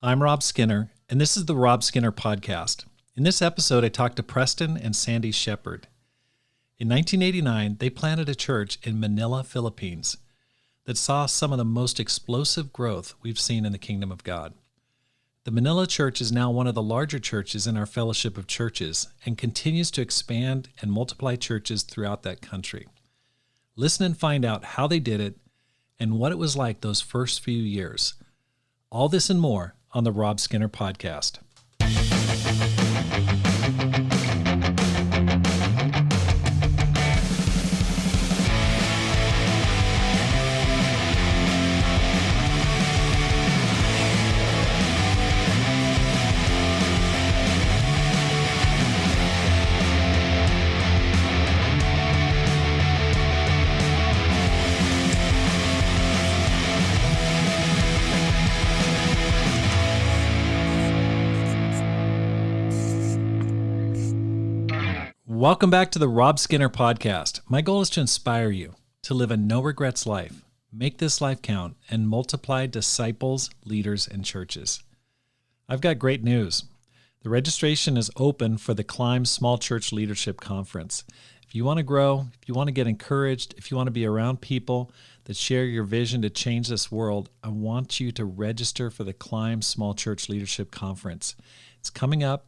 I'm Rob Skinner, and this is the Rob Skinner Podcast. In this episode, I talked to Preston and Sandie Shepherd. In 1989, they planted a church in Manila, Philippines, that saw some of the most explosive growth we've seen in the kingdom of God. The Manila church is now one of the larger churches in our fellowship of churches and continues to expand and multiply churches throughout that country. Listen and find out how they did it and what it was like those first few years. All this and more on the Rob Skinner Podcast. Welcome back to the Rob Skinner Podcast. My goal is to inspire you to live a no-regrets life, make this life count, and multiply disciples, leaders, and churches. I've got great news. The registration is open for the Climb Small Church Leadership Conference. If you want to grow, if you want to get encouraged, if you want to be around people that share your vision to change this world, I want you to register for the Climb Small Church Leadership Conference. It's coming up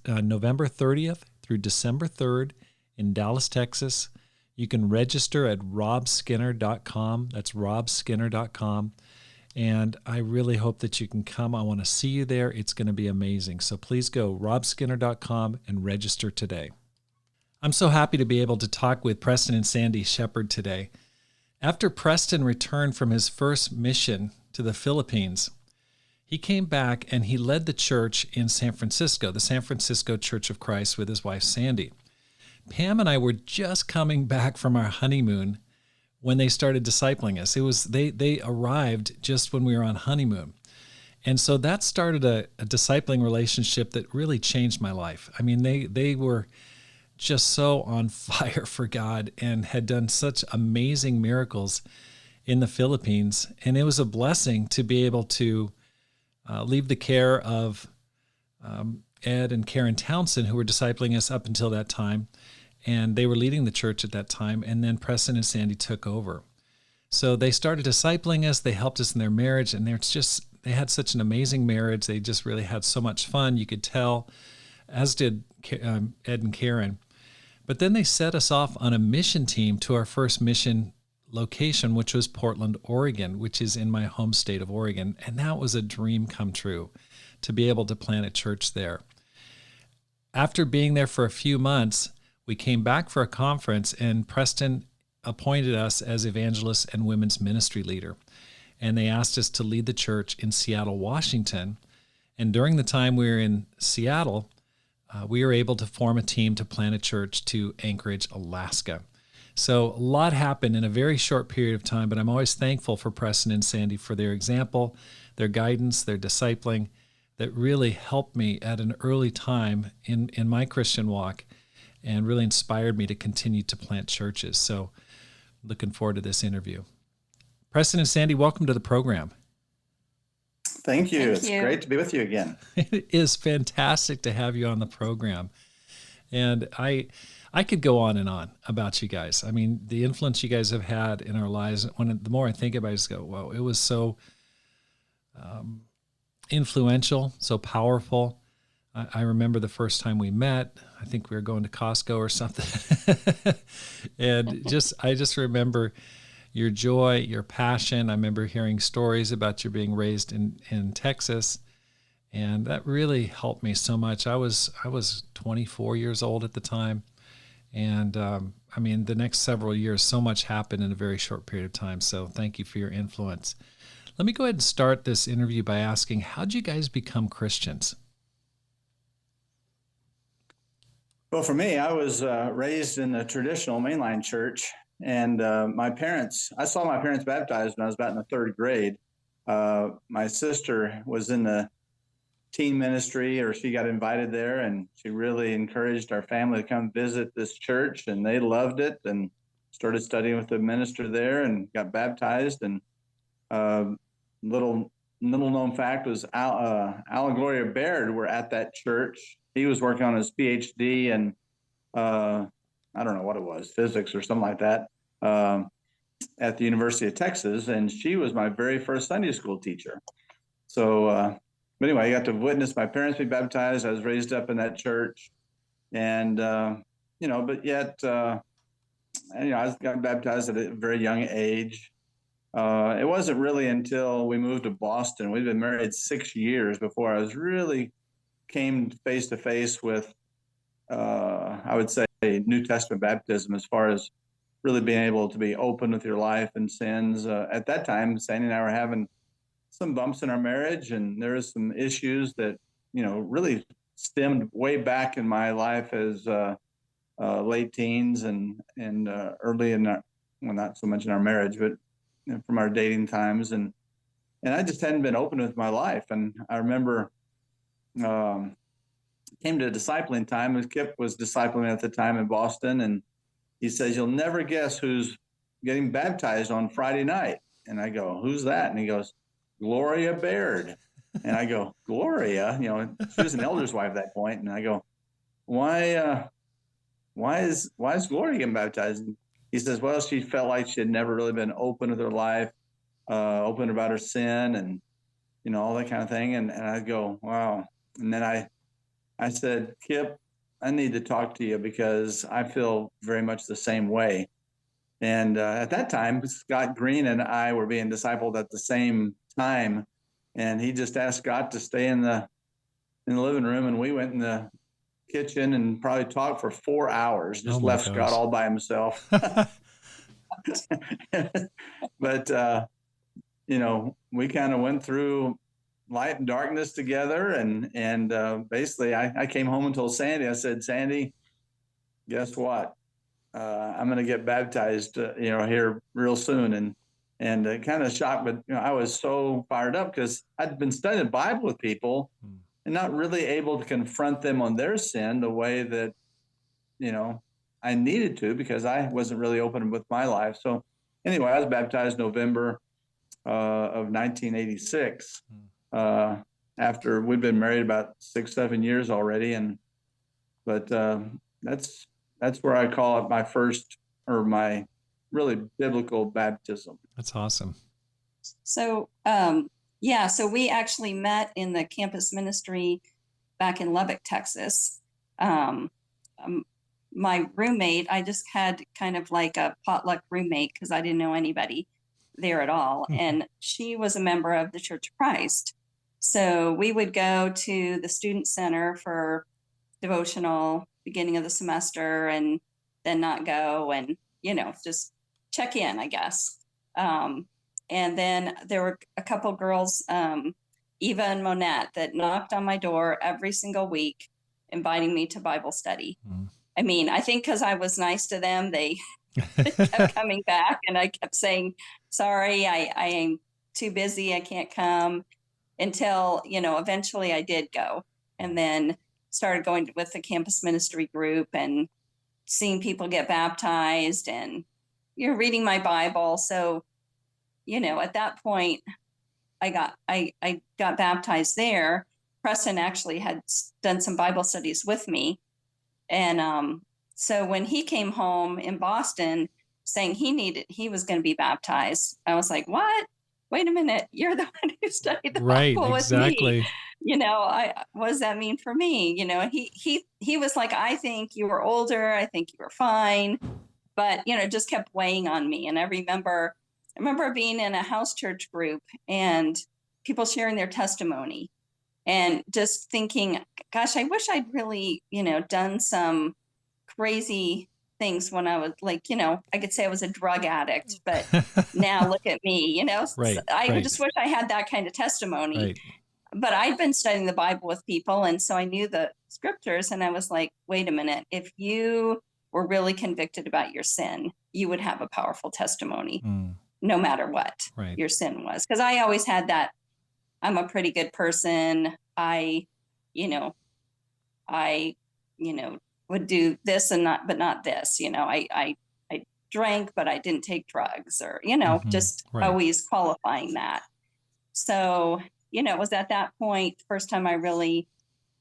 November 30th through December 3rd in Dallas, Texas. You can register at robskinner.com. That's robskinner.com. And I really hope that you can come. I want to see you there. It's going to be amazing. So please go robskinner.com and register today. I'm so happy to be able to talk with Preston and Sandie Shepherd today. After Preston returned from his first mission to the Philippines, he came back and he led the church in San Francisco, the San Francisco Church of Christ, with his wife, Sandie. Pam and I were just coming back from our honeymoon when they started discipling us. They arrived just when we were on honeymoon. And so that started a discipling relationship that really changed my life. I mean, they were just so on fire for God and had done such amazing miracles in the Philippines. And it was a blessing to be able to leave the care of Ed and Karen Townsend, who were discipling us up until that time, and they were leading the church at that time, and then Preston and Sandie took over. So they started discipling us, they helped us in their marriage, and they had such an amazing marriage. They just really had so much fun, you could tell, as did Ed and Karen. But then they set us off on a mission team to our first mission location, which was Portland, Oregon, which is in my home state of Oregon. And that was a dream come true to be able to plant a church there. After being there for a few months, we came back for a conference and Preston appointed us as evangelists and women's ministry leader. And they asked us to lead the church in Seattle, Washington. And during the time we were in Seattle, we were able to form a team to plant a church to Anchorage, Alaska. So a lot happened in a very short period of time, but I'm always thankful for Preston and Sandie for their example, their guidance, their discipling that really helped me at an early time in my Christian walk and really inspired me to continue to plant churches. So looking forward to this interview. Preston and Sandie, welcome to the program. Thank you. It's great to be with you again. It is fantastic to have you on the program. And I could go on and on about you guys. I mean, the influence you guys have had in our lives, the more I think about it, I just go, wow, it was so influential, so powerful. I remember the first time we met, I think we were going to Costco or something. And I just remember your joy, your passion. I remember hearing stories about you being raised in Texas. And that really helped me so much. I was 24 years old at the time. And the next several years, so much happened in a very short period of time. So thank you for your influence. Let me go ahead and start this interview by asking, how'd you guys become Christians? Well, for me, I was raised in the traditional mainline church. And I saw my parents baptized when I was about in the third grade. My sister was in the teen ministry, or she got invited there, and she really encouraged our family to come visit this church, and they loved it and started studying with the minister there and got baptized. And little little known fact was Al and Gloria Baird were at that church. He was working on his PhD in, I don't know what it was, physics or something like that, at the University of Texas. And she was my very first Sunday school teacher. So, but anyway, I got to witness my parents be baptized. I was raised up in that church. And, but yet, I got baptized at a very young age. It wasn't really until we moved to Boston. We'd been married 6 years before I was really came face to face with, I would say, New Testament baptism, as far as really being able to be open with your life and sins. At that time, Sandy and I were having some bumps in our marriage, and there was some issues that, really stemmed way back in my life as late teens and early in our, well, not so much in our marriage, but from our dating times. And I just hadn't been open with my life. And I remember came to discipling time, and Kip was discipling at the time in Boston. And he says, "You'll never guess who's getting baptized on Friday night." And I go, "Who's that?" And he goes, "Gloria Baird." And I go, "Gloria?" She was an elder's wife at that point. And I go, why is Gloria getting baptized? And he says, "Well, she felt like she had never really been open with her life, open about her sin, and all that kind of thing." And I go, "Wow." And then I said, "Kip, I need to talk to you because I feel very much the same way." And at that time, Scott Green and I were being discipled at the same time, and he just asked Scott to stay in the living room, and we went in the kitchen and probably talked for 4 hours. Just left gosh. Scott all by himself. But we kind of went through light and darkness together, and basically I came home and told Sandy. I said, "Sandy, guess what? I'm going to get baptized, here real soon." And kind of shocked, but I was so fired up because I'd been studying the Bible with people and not really able to confront them on their sin the way that, I needed to, because I wasn't really open with my life. So anyway, I was baptized November of 1986, after we'd been married about 6-7 years already. But that's where I call it my first, or my really biblical baptism. That's awesome. So, so we actually met in the campus ministry back in Lubbock, Texas. My roommate, I just had kind of like a potluck roommate because I didn't know anybody there at all. And she was a member of the Church of Christ. So we would go to the student center for devotional beginning of the semester and then not go and, just check in, I guess. And then there were a couple girls, Eva and Monette, that knocked on my door every single week, inviting me to Bible study. I mean, I think because I was nice to them, they kept coming back, and I kept saying, "Sorry, I am too busy. I can't come," until, eventually I did go, and then started going with the campus ministry group and seeing people get baptized, and reading my Bible. So, at that point, I got baptized there. Preston actually had done some Bible studies with me. And so when he came home in Boston saying he was going to be baptized, I was like, "What? Wait a minute. You're the one who studied the Bible with me." What does that mean for me? And he was like, "I think you were older. I think you were fine." But, just kept weighing on me. And I remember being in a house church group and people sharing their testimony and just thinking, gosh, I wish I'd really, done some crazy things when I was like, I could say I was a drug addict, but now look at me, Right, I just wish I had that kind of testimony. Right. But I'd been studying the Bible with people. And so I knew the scriptures, and I was like, wait a minute, if you were really convicted about your sin, you would have a powerful testimony, no matter what your sin was. Because I always had that, I'm a pretty good person. I would do this but not this. I drank, but I didn't take drugs, or, just always qualifying that. So, it was at that point, first time I really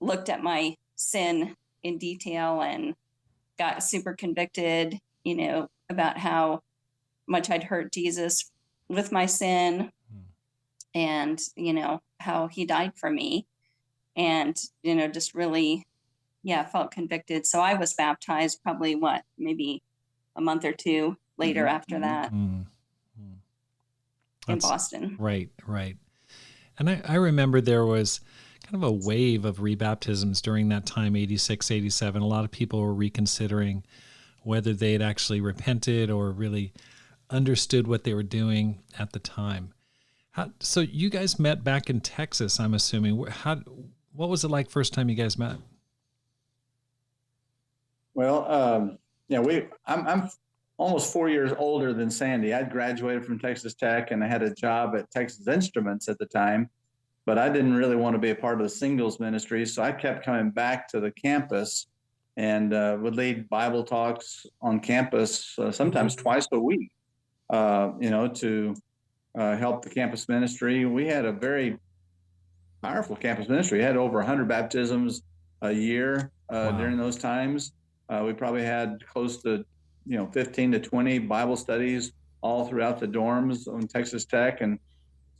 looked at my sin in detail and got super convicted, about how much I'd hurt Jesus with my sin and, how he died for me. And, just really, felt convicted. So I was baptized probably maybe a month or two later after that in Boston. Right. And I remember there was kind of a wave of rebaptisms during that time, 86, 87. A lot of people were reconsidering whether they had actually repented or really understood what they were doing at the time. So you guys met back in Texas, I'm assuming. What was it like first time you guys met? Well, I'm almost 4 years older than Sandie. I'd graduated from Texas Tech and I had a job at Texas Instruments at the time, but I didn't really want to be a part of the singles ministry. So I kept coming back to the campus and would lead Bible talks on campus, sometimes twice a week, to help the campus ministry. We had a very powerful campus ministry. We had over 100 baptisms a year during those times. We probably had close to 15 to 20 Bible studies all throughout the dorms on Texas Tech. And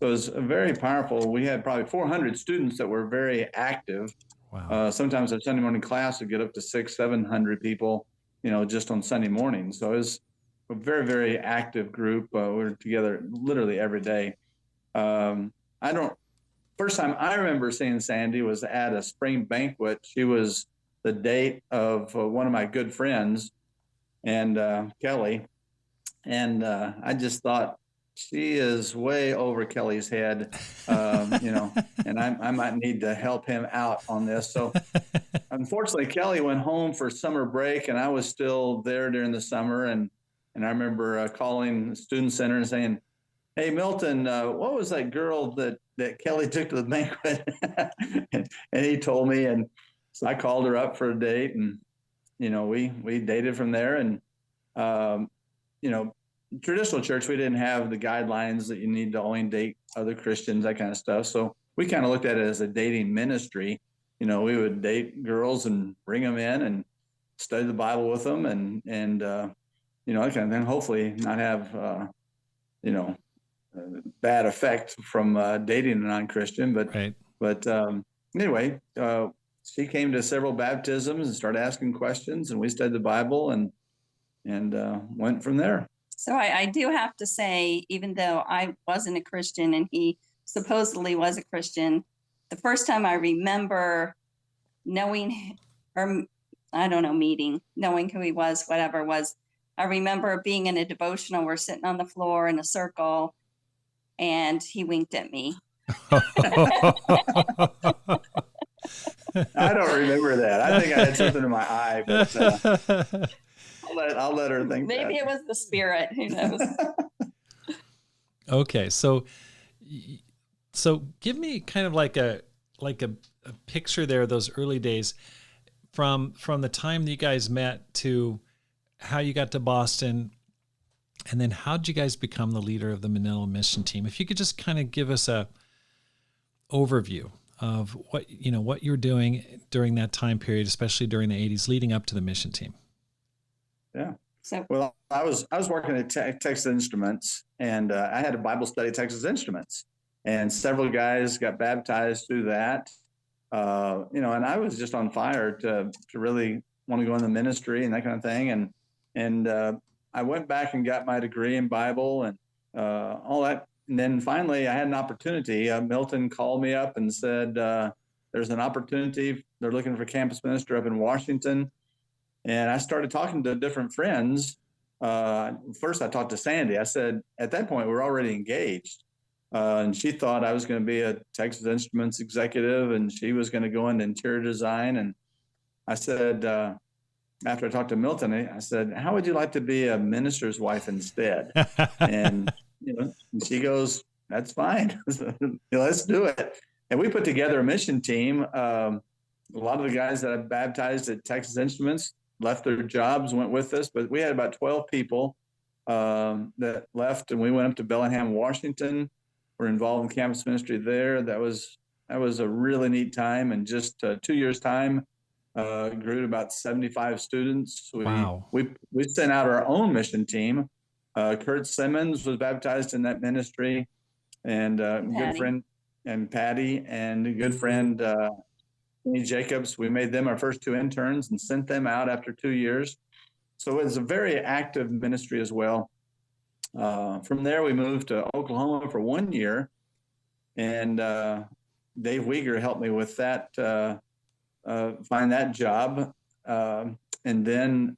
so it was very powerful. We had probably 400 students that were very active. Wow. Sometimes a Sunday morning class would get up to 600-700 people, just on Sunday morning. So it was a very, very active group. We were together literally every day. First time I remember seeing Sandie was at a spring banquet. She was the date of one of my good friends, and Kelly. And I just thought, she is way over Kelly's head, and I might need to help him out on this. So unfortunately, Kelly went home for summer break, and I was still there during the summer. And I remember calling the student center and saying, "Hey, Milton, what was that girl that Kelly took to the banquet?" and he told me, and so I called her up for a date, and we dated from there. And traditional church, we didn't have the guidelines that you need to only date other Christians, that kind of stuff. So we kind of looked at it as a dating ministry. We would date girls and bring them in and study the Bible with them, and that kind of thing. Hopefully, not have bad effect from dating a non-Christian. But anyway, she came to several baptisms and started asking questions, and we studied the Bible and went from there. So I do have to say, even though I wasn't a Christian and he supposedly was a Christian, the first time I remember knowing, or I don't know, knowing who he was, whatever, was I remember being in a devotional. We're sitting on the floor in a circle, and he winked at me. I don't remember that. I think I had something in my eye, but I'll let her think. Maybe it was the Spirit. Who knows? Okay, so give me kind of like a picture there, those early days, from the time that you guys met to how you got to Boston, and then how did you guys become the leader of the Manila mission team? If you could just kind of give us a overview of what you're doing during that time period, especially during the 80s, leading up to the mission team. Yeah. Well, I was working at Texas Instruments, and I had a Bible study at Texas Instruments, and several guys got baptized through that. And I was just on fire to really want to go in the ministry and that kind of thing. And I went back and got my degree in Bible and all that. And then finally I had an opportunity. Milton called me up and said, there's an opportunity. They're looking for a campus minister up in Washington. And I started talking to different friends. First, I talked to Sandie. I said, at that point, we were already engaged. And she thought I was going to be a Texas Instruments executive, and she was going to go into interior design. And I said, after I talked to Milton, I said, how would you like to be a minister's wife instead? And, and she goes, that's fine. Let's do it. And we put together a mission team. A lot of the guys that I baptized at Texas Instruments left their jobs, went with us, but we had about 12 people that left, and we went up to Bellingham, Washington. were involved in campus ministry there. That was a really neat time. And just 2 years time, grew to about 75 students. Wow. We sent out our own mission team. Kurt Simmons was baptized in that ministry, and good friend, and Patty, and a good friend, Amy Jacobs. We made them our first 2 interns and sent them out after 2 years. So it was a very active ministry as well. From there, we moved to Oklahoma for 1 year, and Dave Weger helped me with that, find that job. And then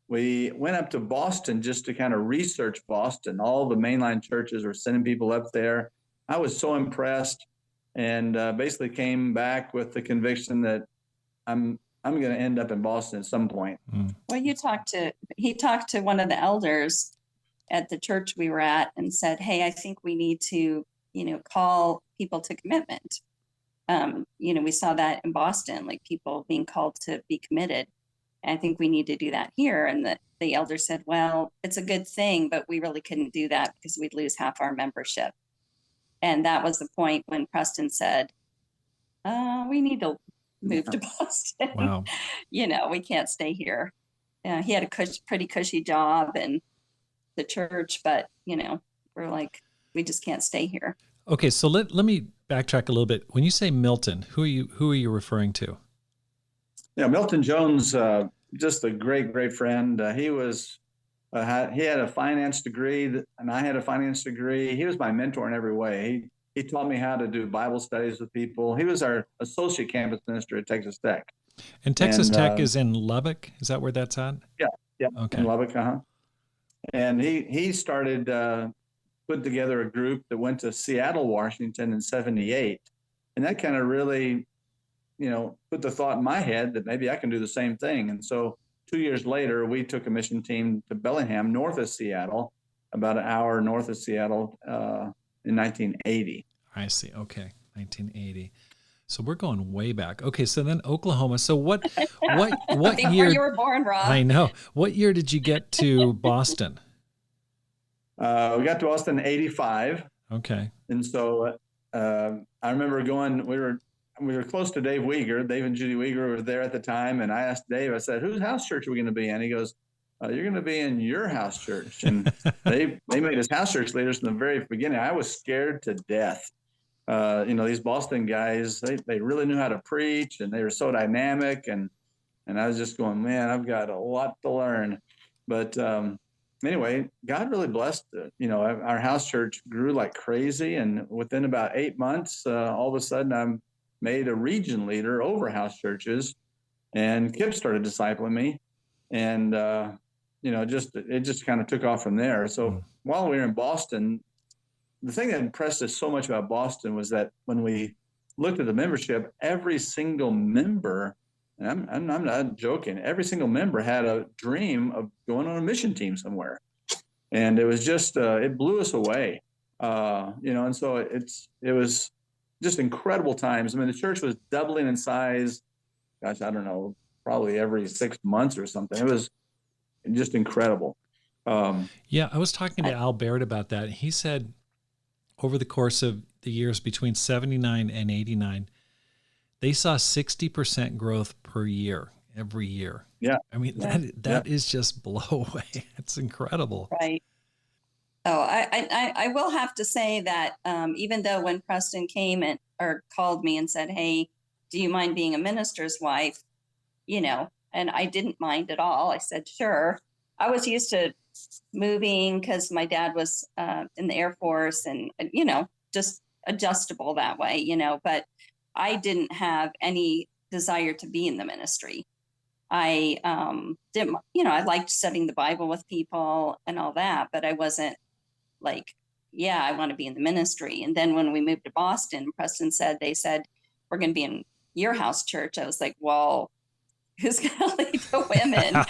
we went up to Boston just to kind of research Boston. All the mainline churches were sending people up there. I was so impressed, and basically came back with the conviction that I'm going to end up in Boston at some point. Well, he talked to one of the elders at the church we were at and said, hey, I think we need to, call people to commitment. We saw that in Boston, like people being called to be committed. And I think we need to do that here. And the elder said, well, it's a good thing, but we really couldn't do that because we'd lose half our membership. And that was the point when Preston said, we need to move to Boston. Wow. We can't stay here. He had a pretty cushy job in the church, but, we're like, we just can't stay here. Okay, so let me backtrack a little bit. When you say Milton, who are you referring to? Yeah, Milton Jones, just a great friend. He was he had a finance degree, and I had a finance degree. He was my mentor in every way. He taught me how to do Bible studies with people. He was our associate campus minister at Texas Tech. And Texas Tech is in Lubbock? Is that where that's at? Yeah. Okay. In Lubbock, And he started put together a group that went to Seattle, Washington in 78. And that kind of really, put the thought in my head that maybe I can do the same thing. And so 2 years later, we took a mission team to Bellingham, north of Seattle, about an hour north of Seattle, in 1980. I see. Okay. 1980. So we're going way back. Okay. So then Oklahoma. So what Before year? You were born, Rob. I know. What year did you get to Boston? We got to Boston in 85. Okay. And so I remember we were close to Dave Weger. Dave and Judy Weger were there at the time. And I asked Dave, I said, whose house church are we going to be in? He goes, you're going to be in your house church. And they made us house church leaders from the very beginning. I was scared to death. These Boston guys, they really knew how to preach, and they were so dynamic. And I was just going, man, I've got a lot to learn. But anyway, God really blessed it. Our house church grew like crazy. And within about 8 months, all of a sudden I'm made a region leader over house churches, and Kip started discipling me. And, it just kind of took off from there. So while we were in Boston, the thing that impressed us so much about Boston was that when we looked at the membership, every single member, and I'm not joking, every single member had a dream of going on a mission team somewhere. And it was just, it blew us away. And so it was just incredible times. I mean, the church was doubling in size, gosh, I don't know, probably every 6 months or something. It was just incredible. Yeah, I was talking to Al Baird about that. He said over the course of the years between 79 and 89, they saw 60% growth per year, every year. Yeah. I mean, that is just blow away. It's incredible. Right. Oh, I will have to say that even though when Preston came or called me and said, hey, do you mind being a minister's wife? And I didn't mind at all. I said, sure. I was used to moving because my dad was in the Air Force and, just adjustable that way, but I didn't have any desire to be in the ministry. I didn't, I liked studying the Bible with people and all that, but I wasn't like, yeah, I want to be in the ministry. And then when we moved to Boston, Preston they said, we're going to be in your house church. I was like, well, who's going to lead the women?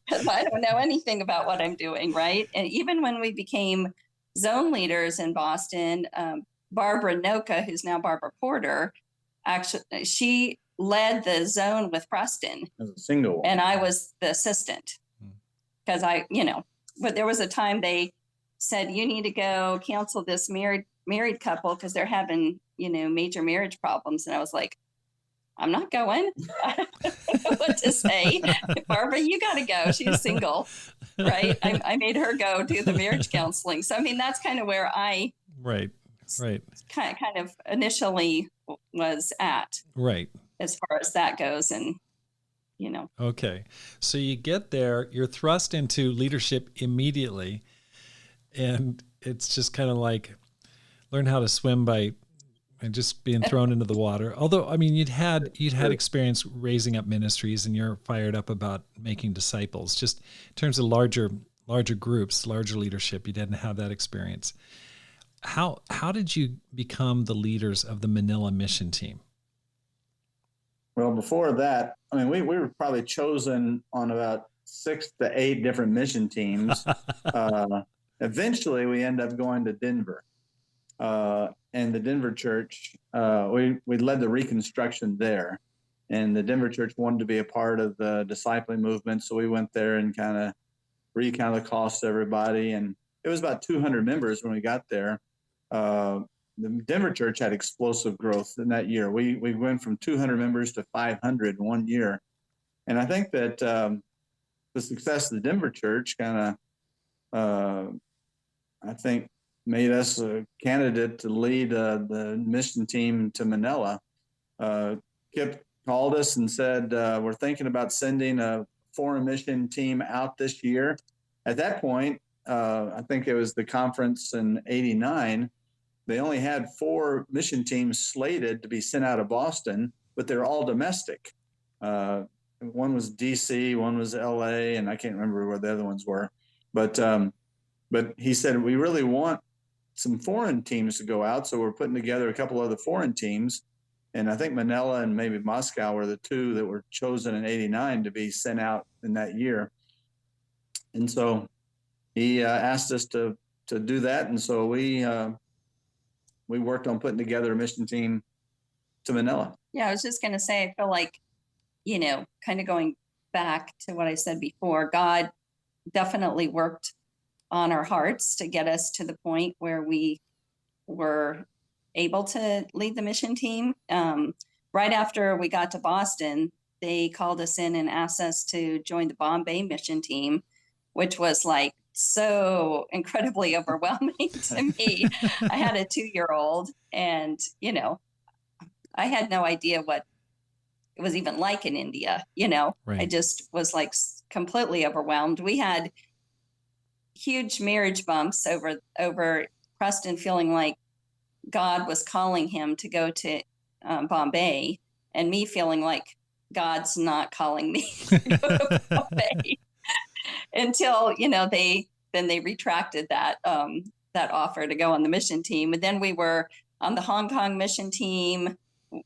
Because I don't know anything about what I'm doing, right? And even when we became zone leaders in Boston, Barbara Noka, who's now Barbara Porter, actually, she led the zone with Preston. As a single. And I was the assistant. Because but there was a time they said, you need to go cancel this married married couple because they're having, major marriage problems. And I was like, I'm not going. I don't know what to say. Barbara, you got to go. She's single, right? I made her go do the marriage counseling. So, I mean, that's kind of where I Right. kind of initially was at. Right. As far as that goes. And, Okay. So you get there, you're thrust into leadership immediately. And it's just kind of like learn how to swim by just being thrown into the water. Although, I mean, you'd had experience raising up ministries, and you're fired up about making disciples. Just in terms of larger groups, larger leadership, you didn't have that experience. How did you become the leaders of the Manila mission team? Well, before that, I mean, we were probably chosen on about 6 to 8 different mission teams. Eventually, we end up going to Denver. And the Denver church, we led the reconstruction there. And the Denver church wanted to be a part of the discipling movement. So we went there and kind of recounted the cost to everybody. And it was about 200 members when we got there. The Denver church had explosive growth in that year. We went from 200 members to 500 in 1 year. And I think that the success of the Denver church kind of, I think, made us a candidate to lead the mission team to Manila. Kip called us and said, we're thinking about sending a foreign mission team out this year. At that point, I think it was the conference in '89, they only had 4 mission teams slated to be sent out of Boston, but they're all domestic. One was DC, one was LA, and I can't remember where the other ones were. But he said, we really want some foreign teams to go out. So we're putting together a couple other foreign teams. And I think Manila and maybe Moscow were the 2 that were chosen in '89 to be sent out in that year. And so he asked us to do that. And so we worked on putting together a mission team to Manila. Yeah, I was just going to say, I feel like, kind of going back to what I said before, God definitely worked on our hearts to get us to the point where we were able to lead the mission team. Right after we got to Boston, they called us in and asked us to join the Bombay mission team, which was like so incredibly overwhelming to me. I had a 2-year-old and, I had no idea what it was even like in India, Right. I just was like completely overwhelmed. We had huge marriage bumps over Preston feeling like God was calling him to go to Bombay, and me feeling like God's not calling me to go to Bombay until, they retracted that offer to go on the mission team. And then we were on the Hong Kong mission team.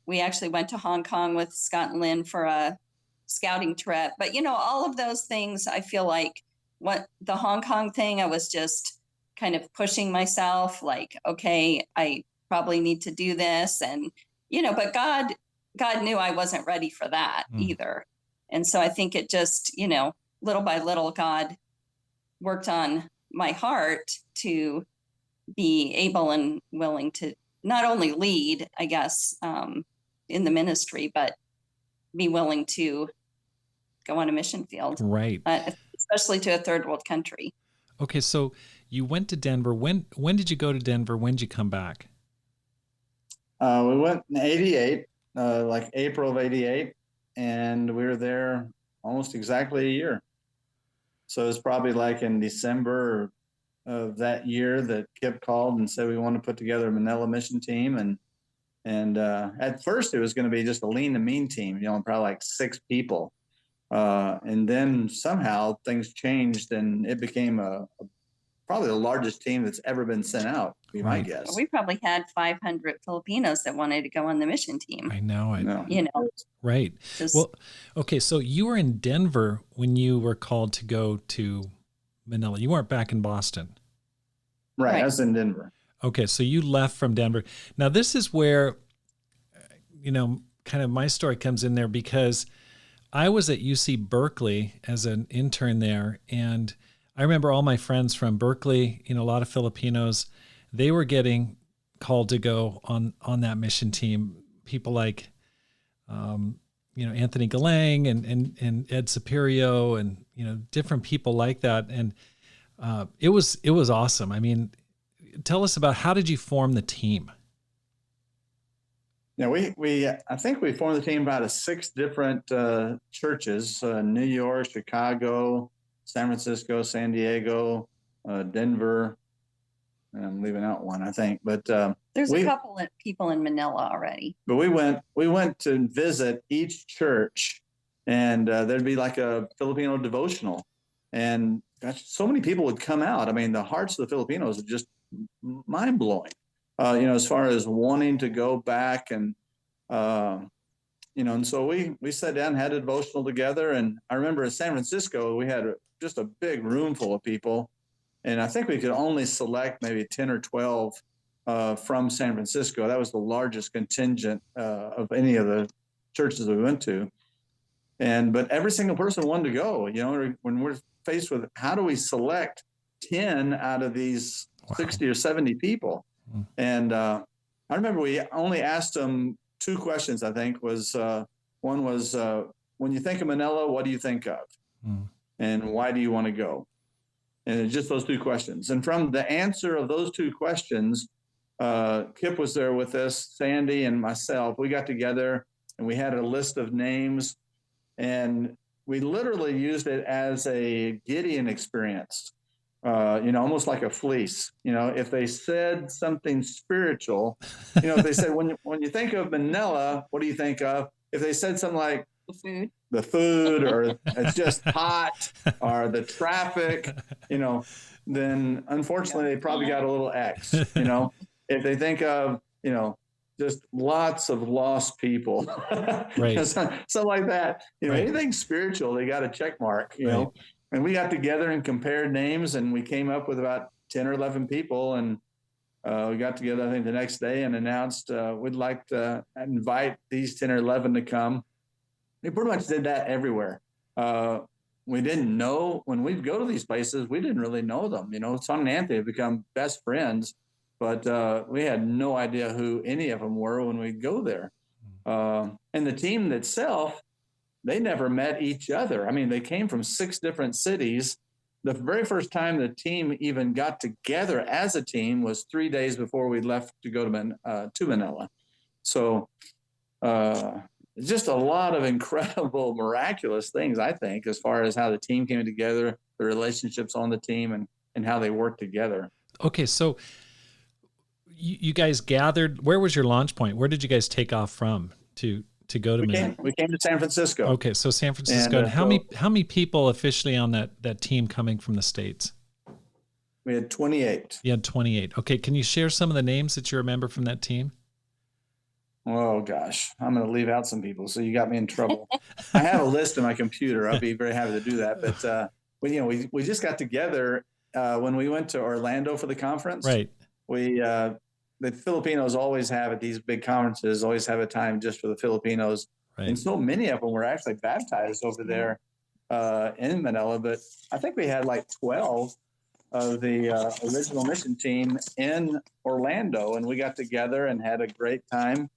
We actually went to Hong Kong with Scott and Lynn for a scouting trip. But, all of those things, I feel like what the Hong Kong thing, I was just kind of pushing myself like, okay, I probably need to do this. And, but God knew I wasn't ready for that either. And so I think it just, little by little, God worked on my heart to be able and willing to not only lead, I guess, in the ministry, but be willing to go on a mission field. Right. Especially to a third world country. Okay. So you went to Denver. When did you go to Denver? When did you come back? We went in '88, like April of '88, and we were there almost exactly a year. So it's probably like in December of that year that Kip called and said we want to put together a Manila mission team. And at first it was going to be just a lean and mean team, probably like 6 people. And then somehow things changed and it became probably the largest team that's ever been sent out, be my guess. We probably had 500 Filipinos that wanted to go on the mission team. I know. Right. Just, well, okay. So you were in Denver when you were called to go to Manila. You weren't back in Boston. Right. I was in Denver. Okay. So you left from Denver. Now this is where, kind of my story comes in there, because I was at UC Berkeley as an intern there. And I remember all my friends from Berkeley, a lot of Filipinos, they were getting called to go on that mission team. People like, Anthony Galang and Ed Saperio and, different people like that. And it was awesome. I mean, tell us about, how did you form the team? Yeah, I think we formed the team out of 6 different churches: New York, Chicago, San Francisco, San Diego, Denver. And I'm leaving out one, I think. But there's a couple of people in Manila already. But we went to visit each church, and there'd be like a Filipino devotional, and gosh, so many people would come out. I mean, the hearts of the Filipinos are just mind blowing. As far as wanting to go back, and and so we sat down, had a devotional together. And I remember in San Francisco, we had just a big room full of people, and I think we could only select maybe 10 or 12 from San Francisco. That was the largest contingent of any of the churches we went to. But every single person wanted to go. When we're faced with, how do we select 10 out of these 60 or 70 people? And I remember we only asked them 2 questions. I think one was, when you think of Manila, what do you think of? And why do you want to go? And it's just those 2 questions. And from the answer of those 2 questions, Kip was there with us, Sandy and myself. We got together and we had a list of names, and we literally used it as a Gideon experience, almost like a fleece. If they said something spiritual, if they said, when you think of Manila, what do you think of? If they said something like the food, or it's just hot, or the traffic, then unfortunately they probably got a little X, If they think of, just lots of lost people, right? something like that, right. Anything spiritual, they got a check mark, right. And we got together and compared names, and we came up with about 10 or 11 people. And we got together, I think, the next day and announced we'd like to invite these 10 or 11 to come. We pretty much did that everywhere. We didn't know, when we'd go to these places, we didn't really know them. Son and Anthony have become best friends, but we had no idea who any of them were when we'd go there. And the team itself, they never met each other. I mean, they came from 6 different cities. The very first time the team even got together as a team was 3 days before we left to go to Manila. So just a lot of incredible, miraculous things, I think, as far as how the team came together, the relationships on the team, and how they worked together. Okay, so you guys gathered. Where was your launch point? Where did you guys take off from to go to Manila? We came to San Francisco. Okay, so San Francisco. And how many people officially on that team coming from the States? We had 28. You had 28. Okay, can you share some of the names that you remember from that team? Oh gosh, I'm going to leave out some people, so you got me in trouble. I have a list in my computer. I'll be very happy to do that. But we just got together when we went to Orlando for the conference. Right. The Filipinos always have, at these big conferences, always have a time just for the Filipinos. Right. And so many of them were actually baptized over there in Manila. But I think we had like 12 of the original mission team in Orlando, and we got together and had a great time.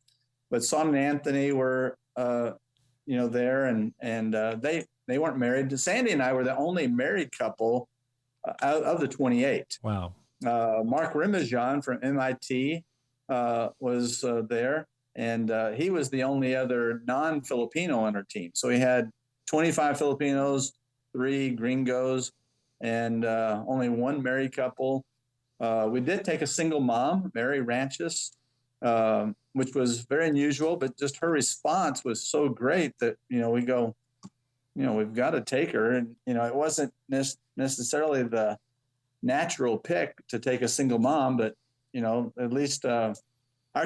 But Son and Anthony were, there, and they weren't married. Sandy and I were the only married couple out of the 28. Wow. Mark Rimijan from MIT was there, and he was the only other non-Filipino on our team. So we had 25 Filipinos, 3 gringos, and only 1 married couple. We did take a single mom, Mary Ranches, which was very unusual, but just her response was so great that, we go, we've got to take her. And, it wasn't necessarily the natural pick to take a single mom, but, at least our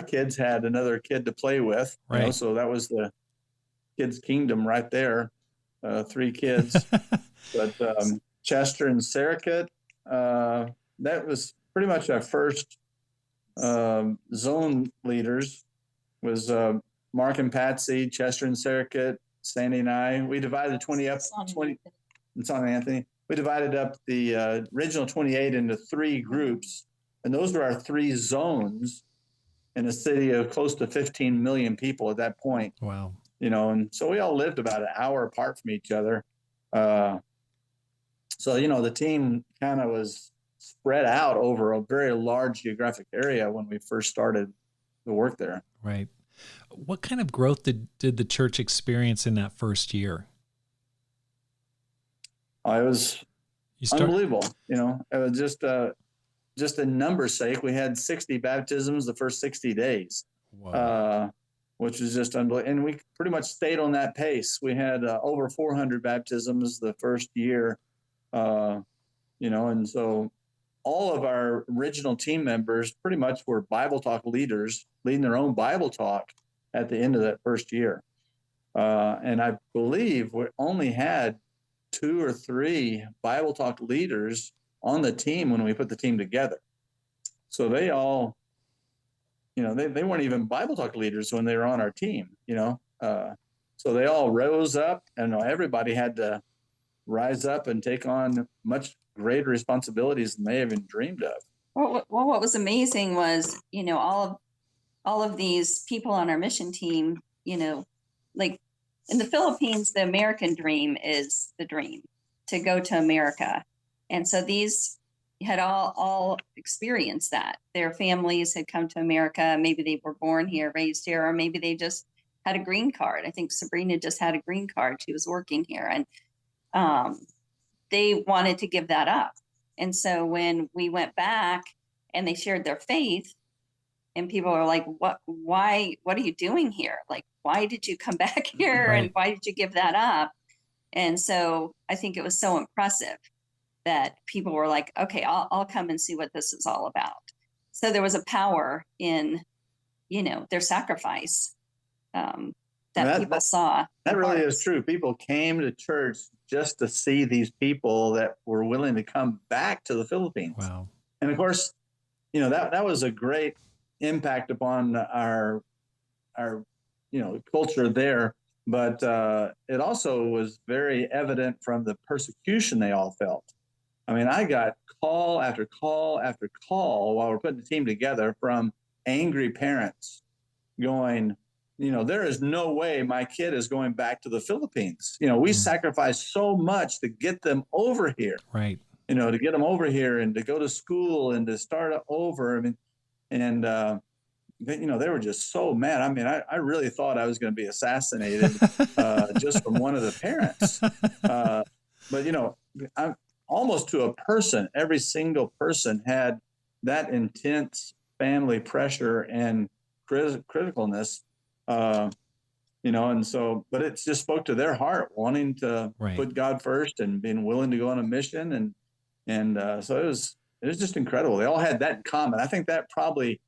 kids had another kid to play with, right. So that was the kids' kingdom right there, 3 kids. But Chester and Sarikut, that was pretty much our first zone leaders, was Mark and Patsy, Chester and Sarikut, Sandy and I. We divided the 20 up, 20, and Son and Anthony. We divided up the original 28 into 3 groups, and those were our 3 zones. in a city of close to 15 million people at that point. Wow. And so we all lived about an hour apart from each other. So, the team kind of was spread out over a very large geographic area when we first started the work there. Right. What kind of growth did the church experience in that first year? It was unbelievable. It was just a number's sake. We had 60 baptisms the first 60 days, which is just unbelievable. And we pretty much stayed on that pace. We had over 400 baptisms the first year, and so all of our original team members pretty much were Bible talk leaders leading their own Bible talk at the end of that first year. And I believe we only had 2 or 3 Bible talk leaders on the team when we put the team together. So they all, they weren't even Bible talk leaders when they were on our team, so they all rose up, and everybody had to rise up and take on much greater responsibilities than they even dreamed of. Well, what was amazing was, all of these people on our mission team, like in the Philippines, the American dream is the dream to go to America. And so these had all experienced that. Their families had come to America. Maybe they were born here, raised here, or maybe they just had a green card. I think Sabrina just had a green card. She was working here, and they wanted to give that up. And so when we went back and they shared their faith, and people were like, what are you doing here? Like, why did you come back here? Right. And why did you give that up? And so I think it was so impressive that people were like, okay, I'll come and see what this is all about. So there was a power in, their sacrifice that people saw. That really is true. People came to church just to see these people that were willing to come back to the Philippines. Wow. And of course, that was a great impact upon our culture there. But it also was very evident from the persecution they all felt. I mean, I got call after call after call while we're putting the team together from angry parents going, there is no way my kid is going back to the Philippines. We sacrificed so much to get them over here. Right. To get them over here and to go to school and to start over. I mean, and they were just so mad. I mean, I really thought I was going to be assassinated just from one of the parents. But I'm almost to a person. Every single person had that intense family pressure and criticalness. And so, but it just spoke to their heart, wanting to put God first and being willing to go on a mission. And so it was just incredible. They all had that in common. I think that probably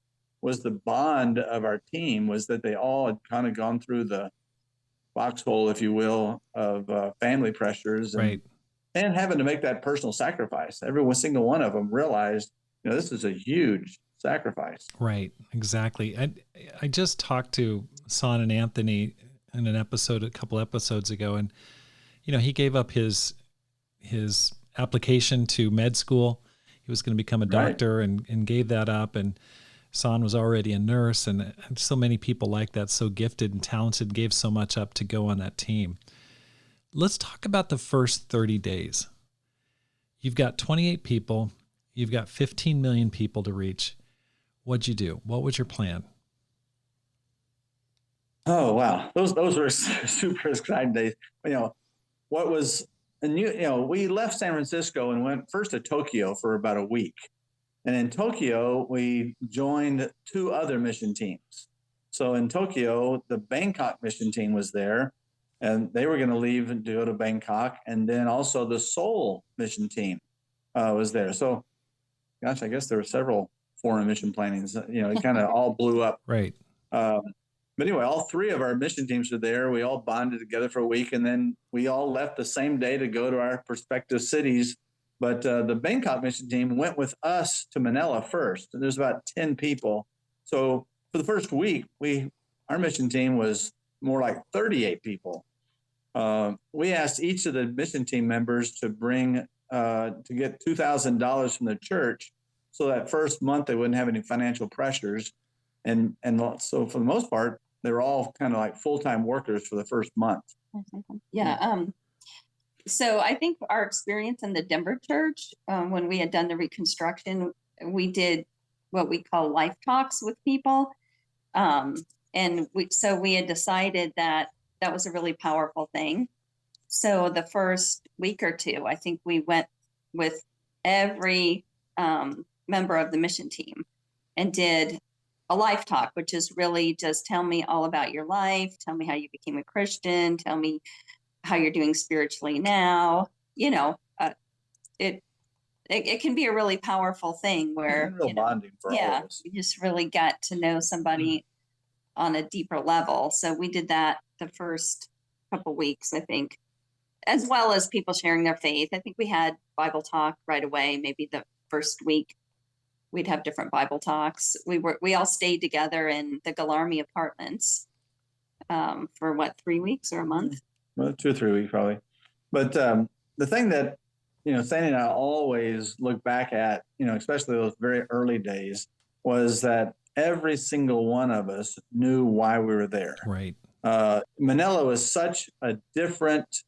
was the bond of our team, was that they all had kind of gone through the foxhole, if you will, of family pressures and having to make that personal sacrifice. Every single one of them realized, this is a huge sacrifice. Right, exactly. I just talked to Son and Anthony in a couple episodes ago, and he gave up his application to med school. He was going to become a doctor and gave that up, and Son was already a nurse, and so many people like that, so gifted and talented, gave so much up to go on that team. Let's talk about the first 30 days. You've got 28 people. You've got 15 million people to reach. What'd you do? What was your plan? Oh, wow. Those were super exciting days. What was, and we left San Francisco and went first to Tokyo for about a week. And in Tokyo, we joined 2 other mission teams. So in Tokyo, the Bangkok mission team was there, and they were going to leave and go to Bangkok. And then also the Seoul mission team was there. So, gosh, I guess there were several foreign mission plannings. It kind of all blew up. Right. But anyway, all 3 of our mission teams were there. We all bonded together for a week, and then we all left the same day to go to our respective cities. But the Bangkok mission team went with us to Manila first. And there's about 10 people. So for the first week, our mission team was more like 38 people. We asked each of the mission team members to bring to get $2,000 from the church, so that first month they wouldn't have any financial pressures. So for the most part, they were all kind of like full-time workers for the first month. Yeah. So I think our experience in the Denver church, when we had done the reconstruction, we did what we call life talks with people. And we had decided that was a really powerful thing. So the first week or two, I think we went with every member of the mission team and did a life talk, which is really just tell me all about your life. Tell me how you became a Christian. Tell me how you're doing spiritually now. It can be a really powerful thing where real bonding for all of us. You just really get to know somebody on a deeper level. So we did that the first couple weeks, I think, as well as people sharing their faith. I think we had Bible talk right away. Maybe the first week we'd have different Bible talks. We all stayed together in the Galarmi apartments for 3 weeks or a month? Well, 2 or 3 weeks probably. But the thing that, Sandie and I always look back at, especially those very early days, was that every single one of us knew why we were there. Right. Manila was such a different,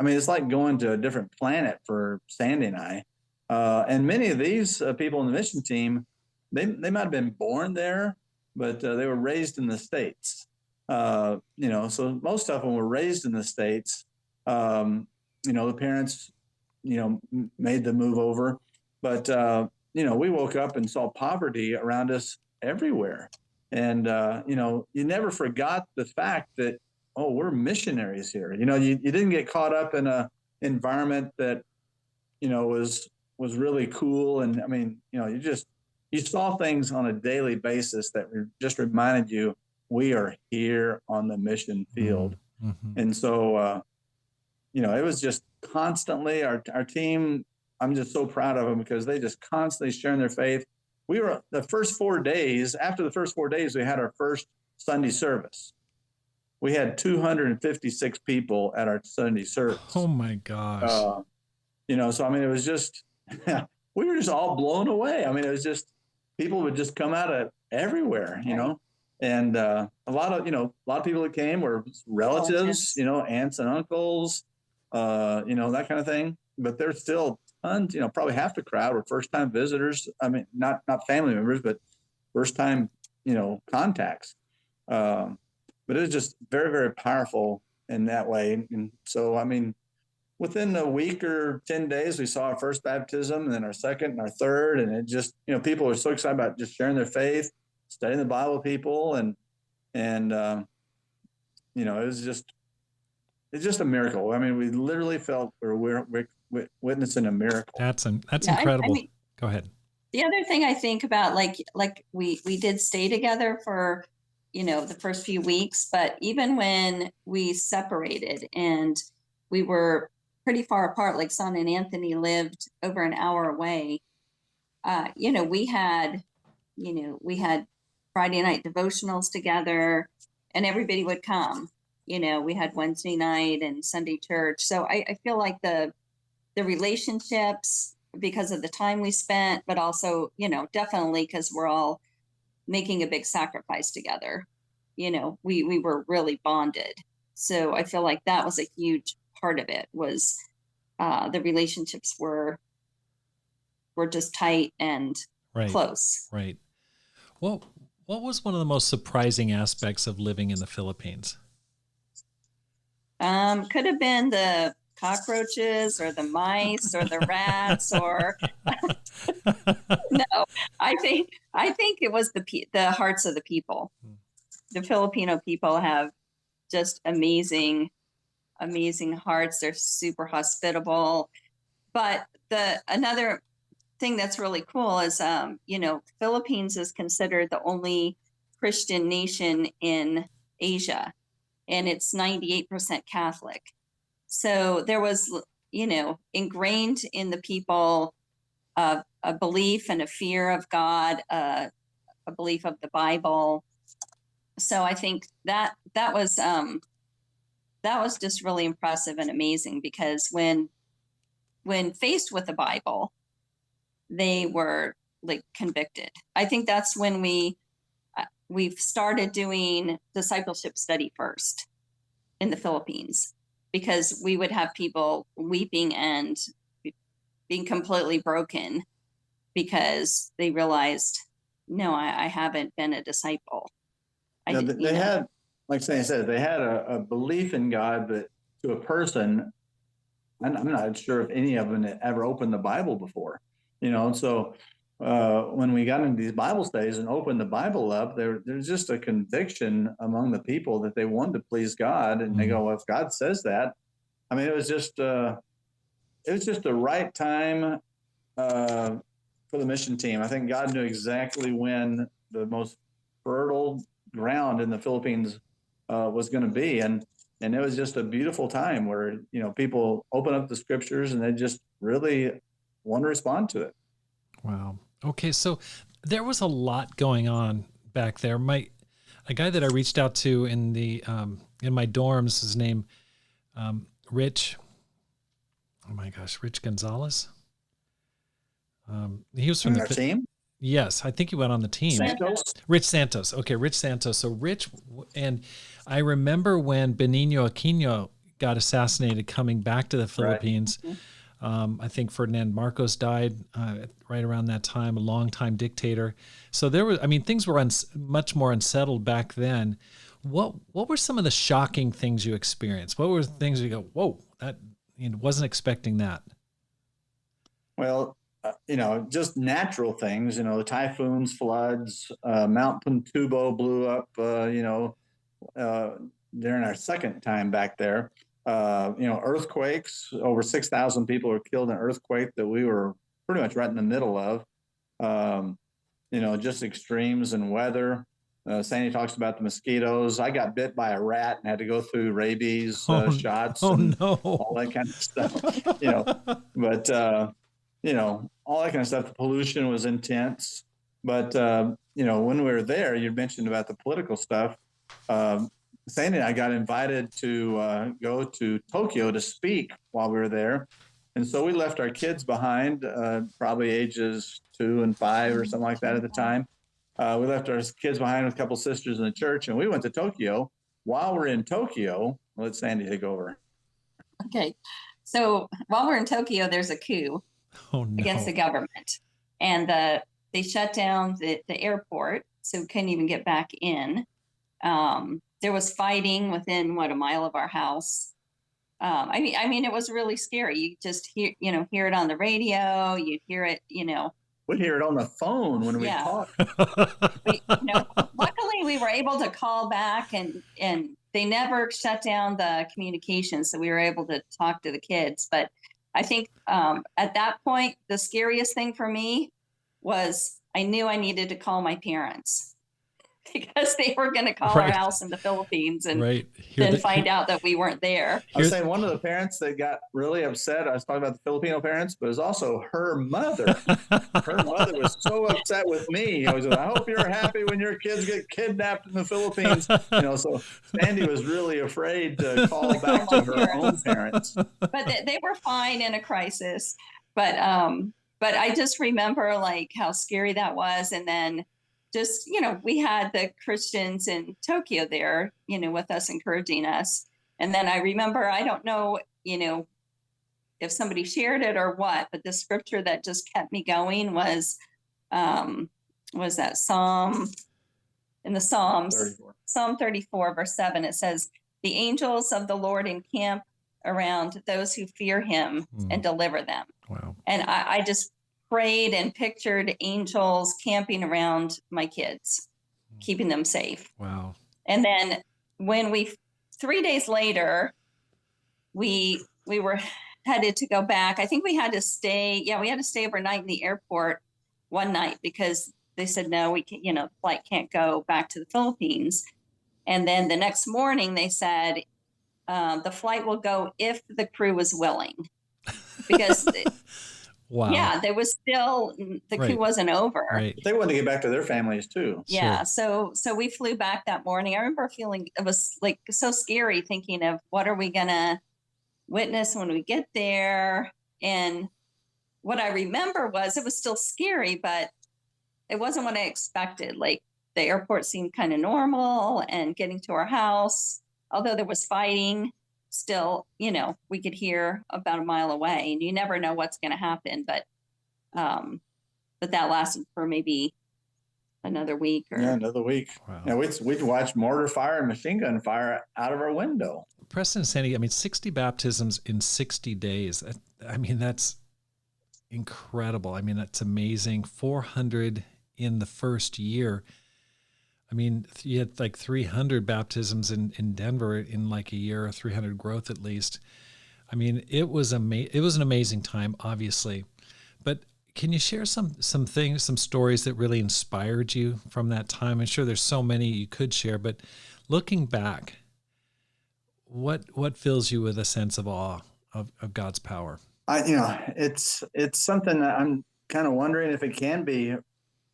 it's like going to a different planet for Sandie and I. And many of these people in the mission team, they might have been born there, but they were raised in the States. So most of them were raised in the States. The parents, made the move over, but we woke up and saw poverty around us everywhere. And, you never forgot the fact that, we're missionaries here. You didn't get caught up in a environment that, was really cool. And you saw things on a daily basis that just reminded you, we are here on the mission field. Mm-hmm. And so, it was just constantly our team. I'm just so proud of them because they just constantly sharing their faith. We were after the first 4 days, we had our first Sunday service. We had 256 people at our Sunday service. Oh my gosh. So, it was just, we were just all blown away. It was just, people would just come out of everywhere, and a lot of people that came were relatives, aunts and uncles, that kind of thing. But there's still tons, probably half the crowd were first-time visitors. Not family members, but first-time, contacts. But it was just very, very powerful in that way. And so, within a week or 10 days, we saw our first baptism, and then our second and our third. And it just, people were so excited about just sharing their faith, studying the Bible with people. And it's just a miracle. We literally felt we're witnessing a miracle. That's incredible. Go ahead. The other thing I think about, like we did stay together for, the first few weeks, but even when we separated and we were pretty far apart, like Son and Anthony lived over an hour away, we had Friday night devotionals together and everybody would come. We had Wednesday night and Sunday church. So I feel like the relationships, because of the time we spent, but also, definitely because we're all making a big sacrifice together, we were really bonded. So I feel like that was a huge part of it, was the relationships were just tight and close. Right. Well, what was one of the most surprising aspects of living in the Philippines? Could have been the cockroaches or the mice or the rats or no, I think it was the hearts of the people. The Filipino people have just amazing hearts. They're super hospitable. But another thing that's really cool is, Philippines is considered the only Christian nation in Asia, and it's 98% Catholic. So there was, ingrained in the people a belief and a fear of God, a belief of the Bible. So I think that was just really impressive and amazing, because when faced with the Bible, they were like convicted. I think that's when we've started doing discipleship study first in the Philippines, because we would have people weeping and being completely broken because they realized, no, I haven't been a disciple. They had, like Sandy said, they had a belief in God, but to a person, I'm not sure if any of them had ever opened the Bible before, and so when we got into these Bible studies and opened the Bible up, there's just a conviction among the people that they wanted to please God, and they go, well, if God says that, I mean, it was just the right time for the mission team. I think God knew exactly when the most fertile ground in the Philippines was going to be, and it was just a beautiful time where people open up the scriptures and they just really want to respond to it. Wow. Okay, so there was a lot going on back there. A guy that I reached out to in my dorms, his name Rich. Oh my gosh, Rich Gonzalez. He was from the team. Yes, I think he went on the team. Santos? Rich Santos. Okay, Rich Santos. So Rich, and I remember when Benigno Aquino got assassinated coming back to the Philippines. Right. I think Ferdinand Marcos died right around that time, a longtime dictator. So things were much more unsettled back then. What were some of the shocking things you experienced? What were things you go, whoa, that wasn't expecting that? Well, just natural things, typhoons, floods, Mount Pintubo blew up, during our second time back there. Earthquakes, over 6,000 people were killed in an earthquake that we were pretty much right in the middle of. Just extremes in weather. Sandy talks about the mosquitoes. I got bit by a rat and had to go through rabies shots and all that kind of stuff, but, all that kind of stuff. The pollution was intense. But, when we were there, you mentioned about the political stuff. Sandy and I got invited to go to Tokyo to speak while we were there. And so we left our kids behind, probably ages 2 and 5 or something like that at the time. We left our kids behind with a couple sisters in the church, and we went to Tokyo. While we're in Tokyo, let Sandy take over. Okay. So while we're in Tokyo, there's a coup against the government. And they shut down the airport, so we couldn't even get back in. There was fighting within a mile of our house. I mean, it was really scary. You just hear it on the radio. You'd hear it, We'd hear it on the phone when we talk. Luckily, we were able to call back, and they never shut down the communication, so we were able to talk to the kids. But I think at that point, the scariest thing for me was I knew I needed to call my parents, because they were going to call our house in the Philippines and then find out that we weren't there. I was saying one of the parents that got really upset, I was talking about the Filipino parents, but it was also her mother. Her mother was so upset with me. I hope you're happy when your kids get kidnapped in the Philippines. So Sandy was really afraid to call back to her own parents. But they were fine in a crisis. But I just remember how scary that was. And then just, we had the Christians in Tokyo there, with us, encouraging us. And then I remember, I don't know, if somebody shared it or what, but the scripture that just kept me going was that Psalm in the Psalms, 34. Psalm 34, verse 7. It says, "The angels of the Lord encamp around those who fear him and deliver them." Wow. And I just prayed and pictured angels camping around my kids, keeping them safe. Wow. And then when 3 days later, we were headed to go back. I think we had to stay. Yeah, we had to stay overnight in the airport one night because they said, no, we can't, the flight can't go back to the Philippines. And then the next morning they said, the flight will go if the crew was willing, because wow. Yeah, there was still, the coup wasn't over. Right. They wanted to get back to their families too. Yeah. Sure. So we flew back that morning. I remember feeling, it was so scary, thinking of what are we going to witness when we get there. And what I remember was it was still scary, but it wasn't what I expected. the airport seemed kind of normal, and getting to our house, although there was fighting, still, we could hear about a mile away, and you never know what's going to happen. But that lasted for maybe another week. Another week. Wow. Yeah, we'd watch mortar fire and machine gun fire out of our window. Preston and Sandie, 60 baptisms in 60 days. That's incredible. That's amazing. 400 in the first year. You had like 300 baptisms in Denver in like a year, 300 growth at least. It was an amazing time, obviously. But can you share some things, some stories that really inspired you from that time? I'm sure there's so many you could share, but looking back, what fills you with a sense of awe of God's power? It's something that I'm kind of wondering if it can be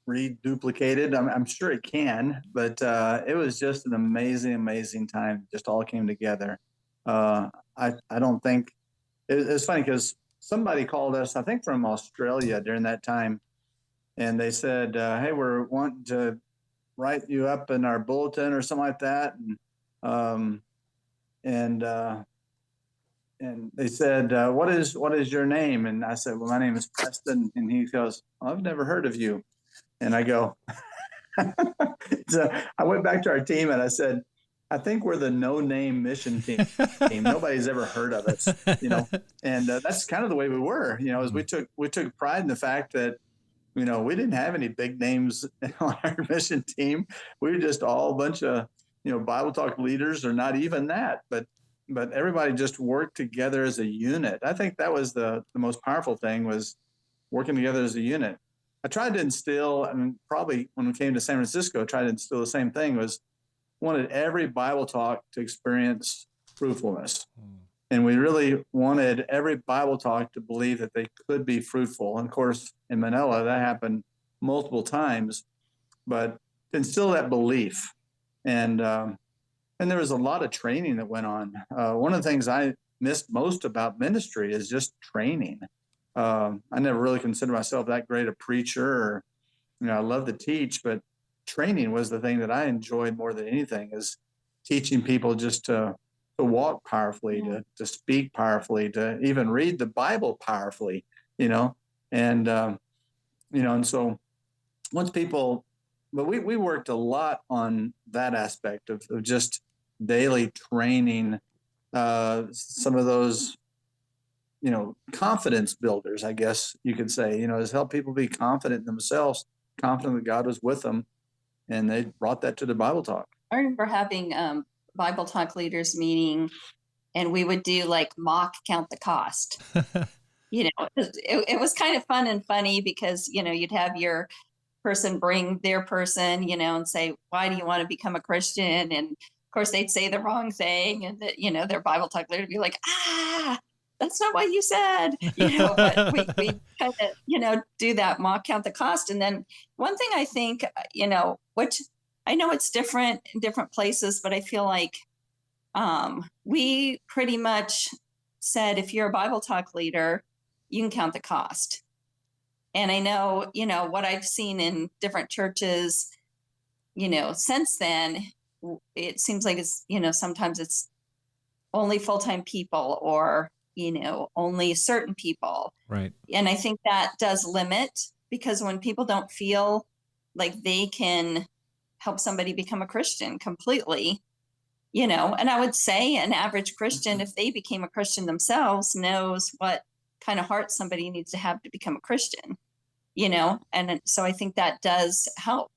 reduplicated. I'm sure it can, but it was just an amazing time. Just all came together. I don't think it's funny because somebody called us, I think from Australia during that time, and they said, "Hey, we're wanting to write you up in our bulletin or something like that," and they said, what is your name? And I said, well, my name is Preston. And he goes, well, I've never heard of you. And I go, so I went back to our team and I said, I think we're the no-name mission team. Nobody's ever heard of us, and that's kind of the way we were, as we took pride in the fact that, we didn't have any big names on our mission team. We were just all a bunch of, Bible Talk leaders, or not even that, but everybody just worked together as a unit. I think that was the most powerful thing, was working together as a unit. I tried to instill, probably when we came to San Francisco, tried to instill the same thing, was wanted every Bible Talk to experience fruitfulness. And we really wanted every Bible Talk to believe that they could be fruitful. And of course, in Manila, that happened multiple times, but to instill that belief. And there was a lot of training that went on. One of the things I missed most about ministry is just training. I never really considered myself that great a preacher, or, I love to teach, but training was the thing that I enjoyed more than anything, is teaching people just to walk powerfully, to speak powerfully, to even read the Bible powerfully, and so once people, but we worked a lot on that aspect of just daily training, some of those, confidence builders, I guess you could say, is help people be confident in themselves, confident that God was with them. And they brought that to the Bible Talk. I remember having Bible Talk leaders meeting, and we would do like mock count the cost. It was kind of fun and funny because, you'd have your person bring their person, and say, why do you want to become a Christian? And of course they'd say the wrong thing, and their Bible Talk leader would be like, that's not what you said, but we kind of, do that mock count the cost. And then one thing I think, which I know it's different in different places, but I feel like we pretty much said, if you're a Bible Talk leader, you can count the cost. And I know, what I've seen in different churches, since then, it seems like it's, sometimes it's only full-time people, or, only certain people. Right. And I think that does limit, because when people don't feel like they can help somebody become a Christian completely, and I would say an average Christian, if they became a Christian themselves, knows what kind of heart somebody needs to have to become a Christian, and so I think that does help.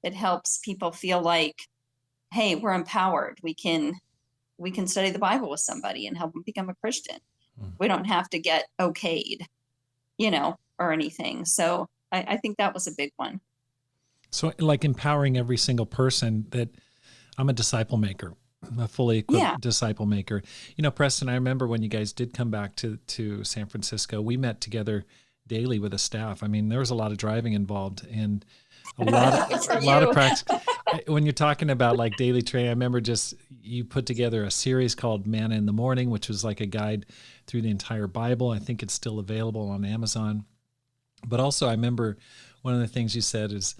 It helps people feel like, hey, we're empowered. We can study the Bible with somebody and help them become a Christian. We don't have to get okayed, or anything. So I think that was a big one. So like empowering every single person that I'm a disciple maker, a fully equipped disciple maker. Preston, I remember when you guys did come back to San Francisco, we met together daily with a staff. There was a lot of driving involved and a lot of practice. When you're talking about like daily training, I remember you put together a series called Manna in the Morning, which was like a guide through the entire Bible. I think it's still available on Amazon. But also I remember one of the things you said is,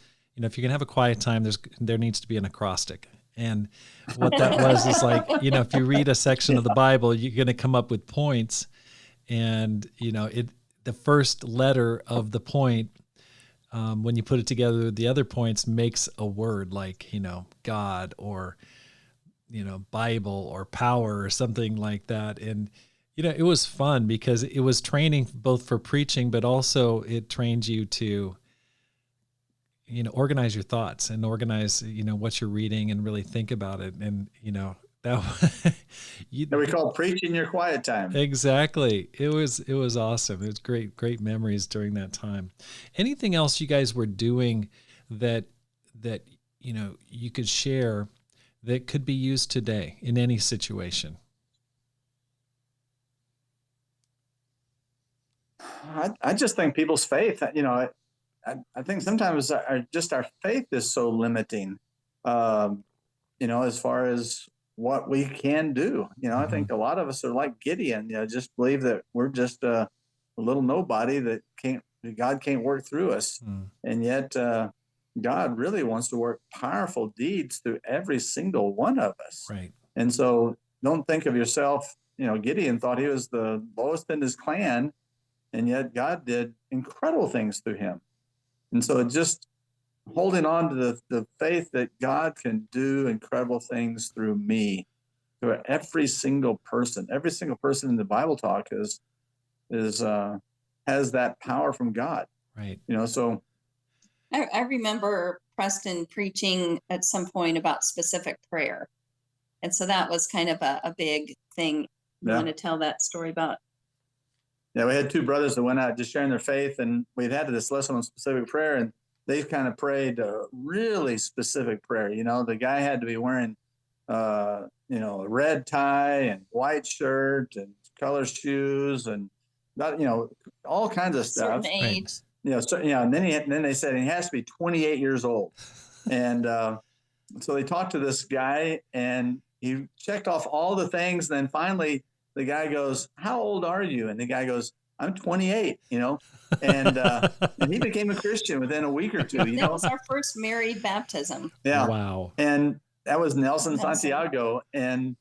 if you're going to have a quiet time, there needs to be an acrostic. And what that was is like, if you read a section of the Bible, you're going to come up with points. And, the first letter of the point, when you put it together with the other points, makes a word like, God or, Bible or power or something like that. And, it was fun because it was training both for preaching, but also it trained you to, organize your thoughts and organize, what you're reading and really think about it. And, that we call preaching your quiet time. Exactly. It was awesome. It was great memories during that time. Anything else you guys were doing that you could share that could be used today in any situation? I just think people's faith, I think sometimes our faith is so limiting, as far as what we can do. I think a lot of us are like Gideon, just believe that we're just a little nobody that God can't work through us. And yet God really wants to work powerful deeds through every single one of us. Right. And so don't think of yourself, Gideon thought he was the lowest in his clan, and yet God did incredible things through him. And so just holding on to the faith that God can do incredible things through me, through every single person in the Bible talk has that power from God. Right. So I remember Preston preaching at some point about specific prayer. And so that was kind of a big thing. You want to tell that story about? Yeah, we had two brothers that went out just sharing their faith, and we'd had this lesson on specific prayer, and they kind of prayed a really specific prayer. The guy had to be wearing, a red tie and white shirt and color shoes and, all kinds of stuff. Certain age. And then they said he has to be 28 years old. And so they talked to this guy, and he checked off all the things. And then finally, the guy goes, "How old are you?" And the guy goes, "I'm 28, and he became a Christian within a week or two. That was our first married baptism. Yeah. Wow. And that was Nelson Santiago. And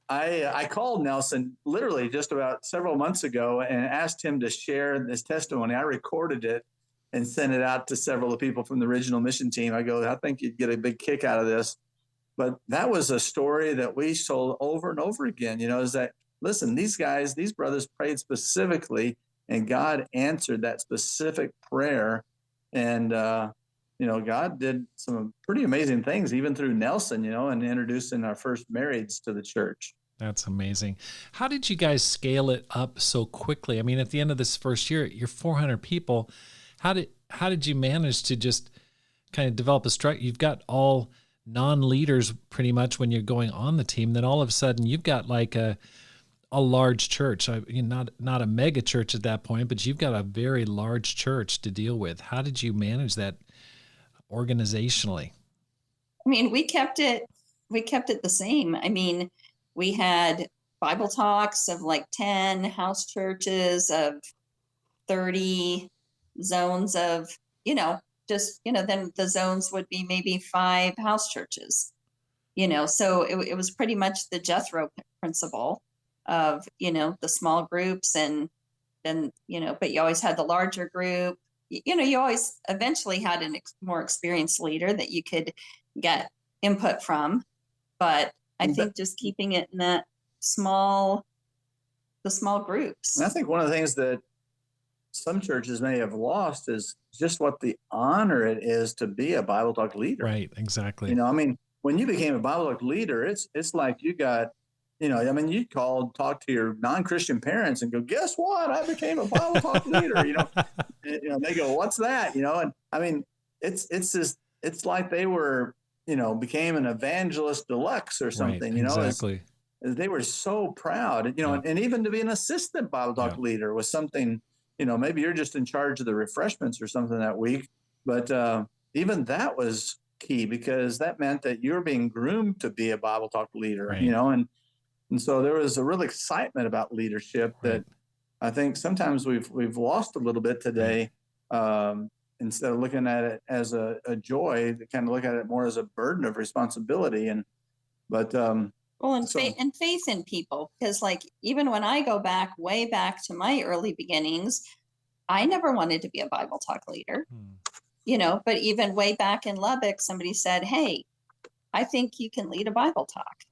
I called Nelson literally just about several months ago and asked him to share this testimony. I recorded it and sent it out to several of the people from the original mission team. I go, I think you'd get a big kick out of this. But that was a story that we told over and over again, is that, listen, these brothers prayed specifically, and God answered that specific prayer. And, God did some pretty amazing things, even through Nelson, and introducing our first marrieds to the church. That's amazing. How did you guys scale it up so quickly? I mean, at the end of this first year, you're 400 people. How did you manage to just kind of develop a structure? You've got all non-leaders pretty much when you're going on the team. Then all of a sudden you've got like a large church, not a mega church at that point, but you've got a very large church to deal with. How did you manage that organizationally? I mean, we kept it the same. I mean, we had Bible talks of like 10, house churches of 30, zones of, then the zones would be maybe 5 house churches, so it was pretty much the Jethro principle of, the small groups, and then, but you always had the larger group. You always eventually had a more experienced leader that you could get input from. But I think just keeping it in the small groups. And I think one of the things that some churches may have lost is just what the honor it is to be a Bible Talk leader. Right, exactly. When you became a Bible Talk leader, it's like you got, you talk to your non-Christian parents and go, "Guess what? I became a Bible Talk leader." And they go, "What's that?" And it's like they were, became an evangelist deluxe or something. Right, exactly. They were so proud, and even to be an assistant Bible Talk leader was something. Maybe you're just in charge of the refreshments or something that week, but even that was key because that meant that you were being groomed to be a Bible Talk leader, right. And so there was a real excitement about leadership that I think sometimes we've lost a little bit today. instead of looking at it as a joy, they kind of look at it more as a burden of responsibility. Well, and, So- and faith in people, because like even when I go back way back to my early beginnings, I never wanted to be a Bible talk leader, but even way back in Lubbock, somebody said, "Hey, I think you can lead a Bible talk."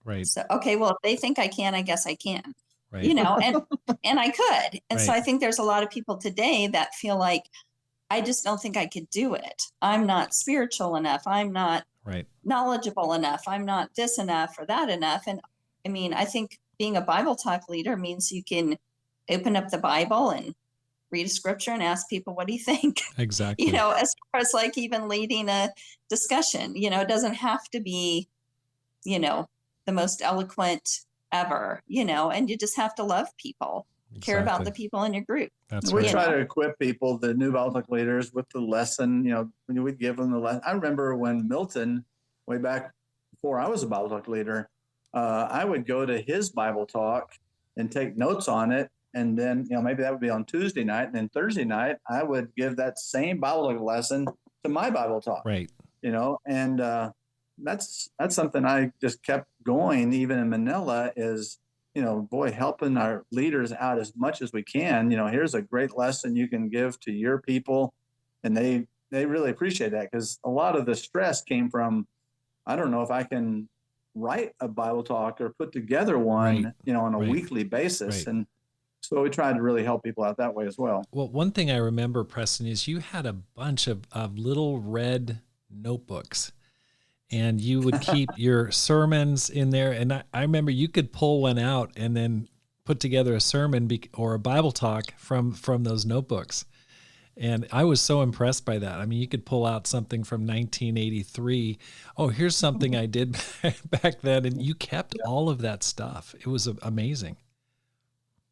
Right. So, okay, well, if they think I can, I guess I can, Right. and I could. And so Right. I think there's a lot of people today that feel like, I just don't think I could do it. I'm not spiritual enough. I'm not Right. knowledgeable enough. I'm not this enough or that enough. And I mean, I think being a Bible talk leader means you can open up the Bible and read a scripture and ask people, what do you think? Exactly. As far as like even leading a discussion, it doesn't have to be, the most eloquent ever, and you just have to love people, care about the people in your group. That's we right. try to equip people, the new Bible talk leaders, with the lesson. When we'd give them the lesson. I remember when Milton, way back before I was a Bible talk leader, I would go to his Bible talk and take notes on it. And then, maybe that would be on Tuesday night. And then Thursday night, I would give that same Bible talk lesson to my Bible talk. Right. And that's something I just kept going, even in Manila, is, helping our leaders out as much as we can. Here's a great lesson you can give to your people. And they really appreciate that, because a lot of the stress came from, I don't know if I can write a Bible talk or put together one, on a weekly basis. Right. And so we tried to really help people out that way as well. Well, one thing I remember, Preston, is you had a bunch of little red notebooks, and you would keep your sermons in there. And I remember you could pull one out and then put together a sermon or a Bible talk from those notebooks. And I was so impressed by that. I mean, you could pull out something from 1983. Oh, here's something I did back then. And you kept all of that stuff. It was amazing.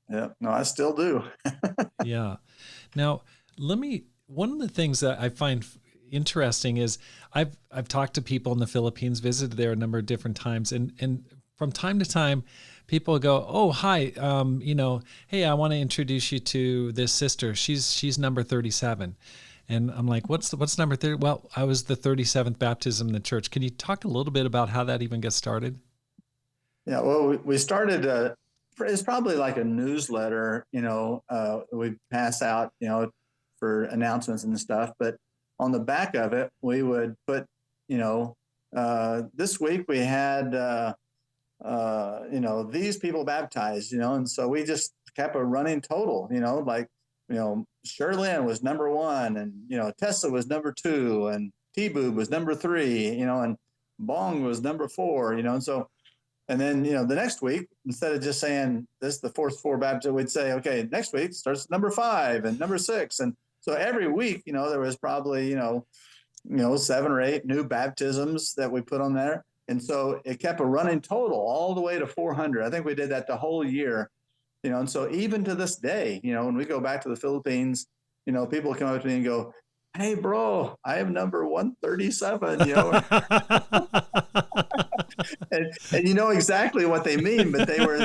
Yeah, no, I still do. Yeah. Now, one of the things that I find interesting is I've talked to people in the Philippines, visited there a number of different times. And from time to time, people go, "Oh, hi, hey, I want to introduce you to this sister. She's number 37." And I'm like, what's number 30? Well, I was the 37th baptism in the church. Can you talk a little bit about how that even got started? Yeah, well, we started, it's probably like a newsletter, we pass out, for announcements and stuff. But on the back of it, we would put, this week we had, these people baptized, and so we just kept a running total, Sherlyn was number 1, and, Tessa was number 2, and T-Boob was number 3, and Bong was number 4, and so, and then, the next week, instead of just saying this is the fourth 4 baptism, we'd say, okay, next week starts number 5 and number 6. And so every week, there was probably, 7 or 8 new baptisms that we put on there. And so it kept a running total all the way to 400. I think we did that the whole year, and so even to this day, when we go back to the Philippines, people come up to me and go, "Hey, bro, I am number 137, and you know exactly what they mean, but they were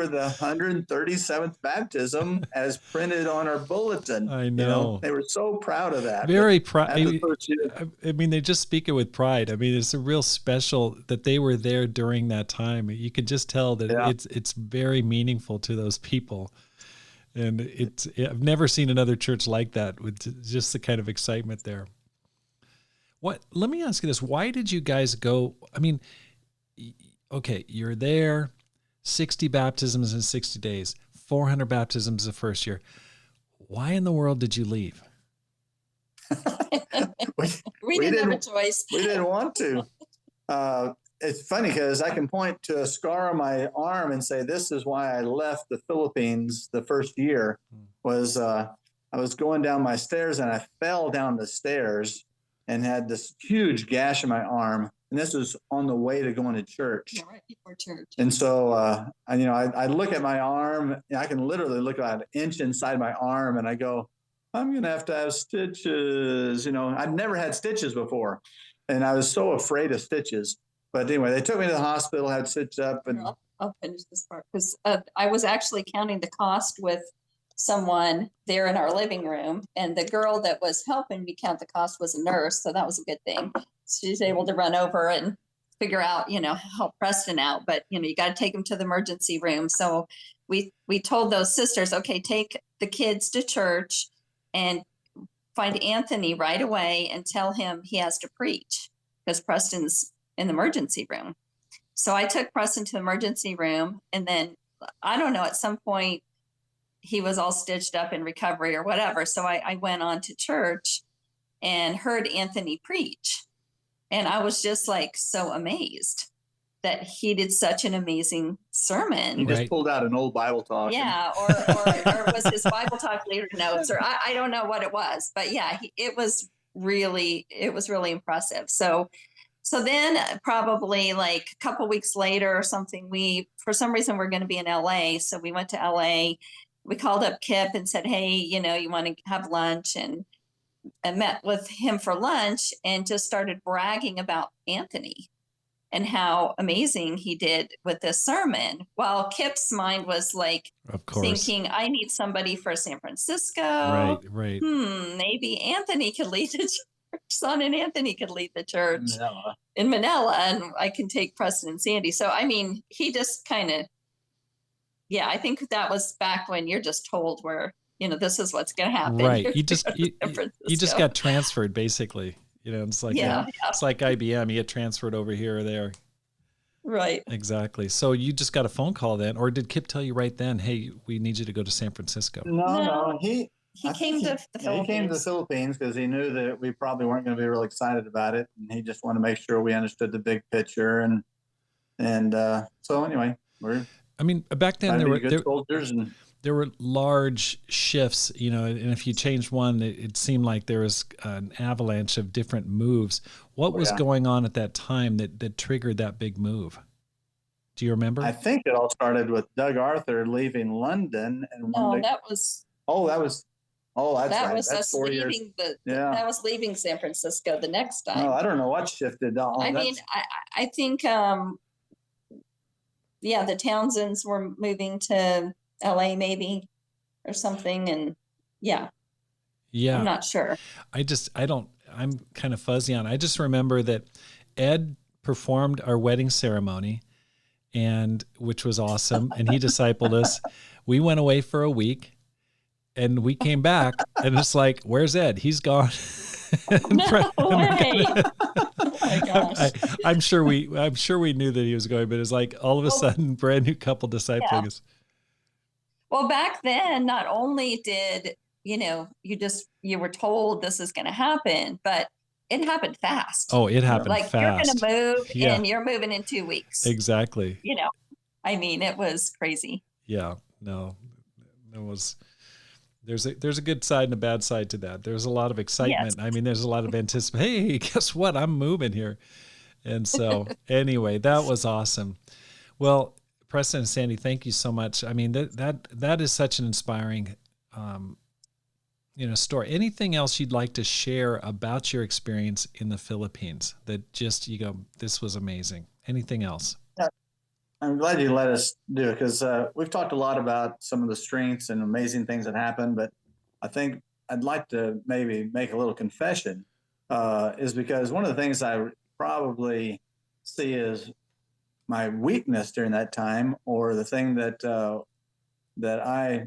the 137th baptism as printed on our bulletin. I know. They were so proud of that. Very proud. I mean, they just speak it with pride. I mean, it's a real special that they were there during that time. You could just tell that it's very meaningful to those people. And I've never seen another church like that, with just the kind of excitement there. Let me ask you this. Why did you guys go? I mean, okay, you're there, 60 baptisms in 60 days, 400 baptisms the first year. Why in the world did you leave? we didn't have a choice. We didn't want to. It's funny because I can point to a scar on my arm and say, this is why I left the Philippines the first year. I was going down my stairs and I fell down the stairs and had this huge gash in my arm. And this was on the way to going to church. Yeah, right before church. And so, I look at my arm. I can literally look about an inch inside my arm, and I go, I'm going to have stitches. I'd never had stitches before, and I was so afraid of stitches. But anyway, they took me to the hospital, had stitched up. And I'll finish this part because I was actually counting the cost with someone there in our living room, and the girl that was helping me count the cost was a nurse, so that was a good thing. She's able to run over and figure out, help Preston out, but you got to take him to the emergency room. So we told those sisters, okay, take the kids to church and find Anthony right away and tell him he has to preach because Preston's in the emergency room. So I took Preston to the emergency room, and then I don't know, at some point he was all stitched up in recovery or whatever. So I went on to church and heard Anthony preach. And I was just like so amazed that he did such an amazing sermon. He just pulled out an old Bible talk. Yeah, or it was his Bible talk leader notes, or I don't know what it was, but yeah, it was really impressive. So then probably like a couple weeks later or something, for some reason we're going to be in LA. So we went to LA. We called up Kip and said, hey, you want to have lunch, and met with him for lunch and just started bragging about Anthony and how amazing he did with this sermon. While Kip's mind was like, of course, thinking, I need somebody for San Francisco. Right. Maybe Anthony could lead the church. Son and Anthony could lead the church in Manila, and I can take Preston and Sandie. So, I mean, he just kind of, I think that was back when you're just told where, this is what's going to happen. Right. You just got transferred, basically. It's like, it's like IBM. You get transferred over here or there. Right. Exactly. So you just got a phone call then, or did Kip tell you right then, hey, we need you to go to San Francisco? No. He came to the Philippines. He came to the Philippines because he knew that we probably weren't going to be real excited about it. And he just wanted to make sure we understood the big picture. And so anyway, back then there were and large shifts, and if you changed one, it seemed like there was an avalanche of different moves. What was going on at that time that triggered that big move? Do you remember? I think it all started with Doug Arthur leaving London, and that was that's 4 years. That was leaving San Francisco the next time. Oh, I don't know what shifted. I think the Townsends were moving to LA maybe or something, and I'm not sure. I'm kind of fuzzy on it. I just remember that Ed performed our wedding ceremony, and which was awesome, and he discipled us. We went away for a week, and we came back, and it's like, where's Ed? He's gone. No way. Oh my gosh. I'm sure we knew that he was going, but it's like all of a sudden, brand new couple discipling us. Well, back then, not only did, you were told this is going to happen, but it happened fast. Oh, it happened like fast. You're going to move and you're moving in 2 weeks. Exactly. It was crazy. Yeah, no, it was, there's a good side and a bad side to that. There's a lot of excitement. Yes. There's a lot of anticipation. Hey, guess what? I'm moving here. And so anyway, that was awesome. Well, Preston and Sandie, thank you so much. That is such an inspiring, story. Anything else you'd like to share about your experience in the Philippines that just, this was amazing? Anything else? Yeah. I'm glad you let us do it because we've talked a lot about some of the strengths and amazing things that happened, but I think I'd like to maybe make a little confession is because one of the things I probably see as my weakness during that time, or the thing that I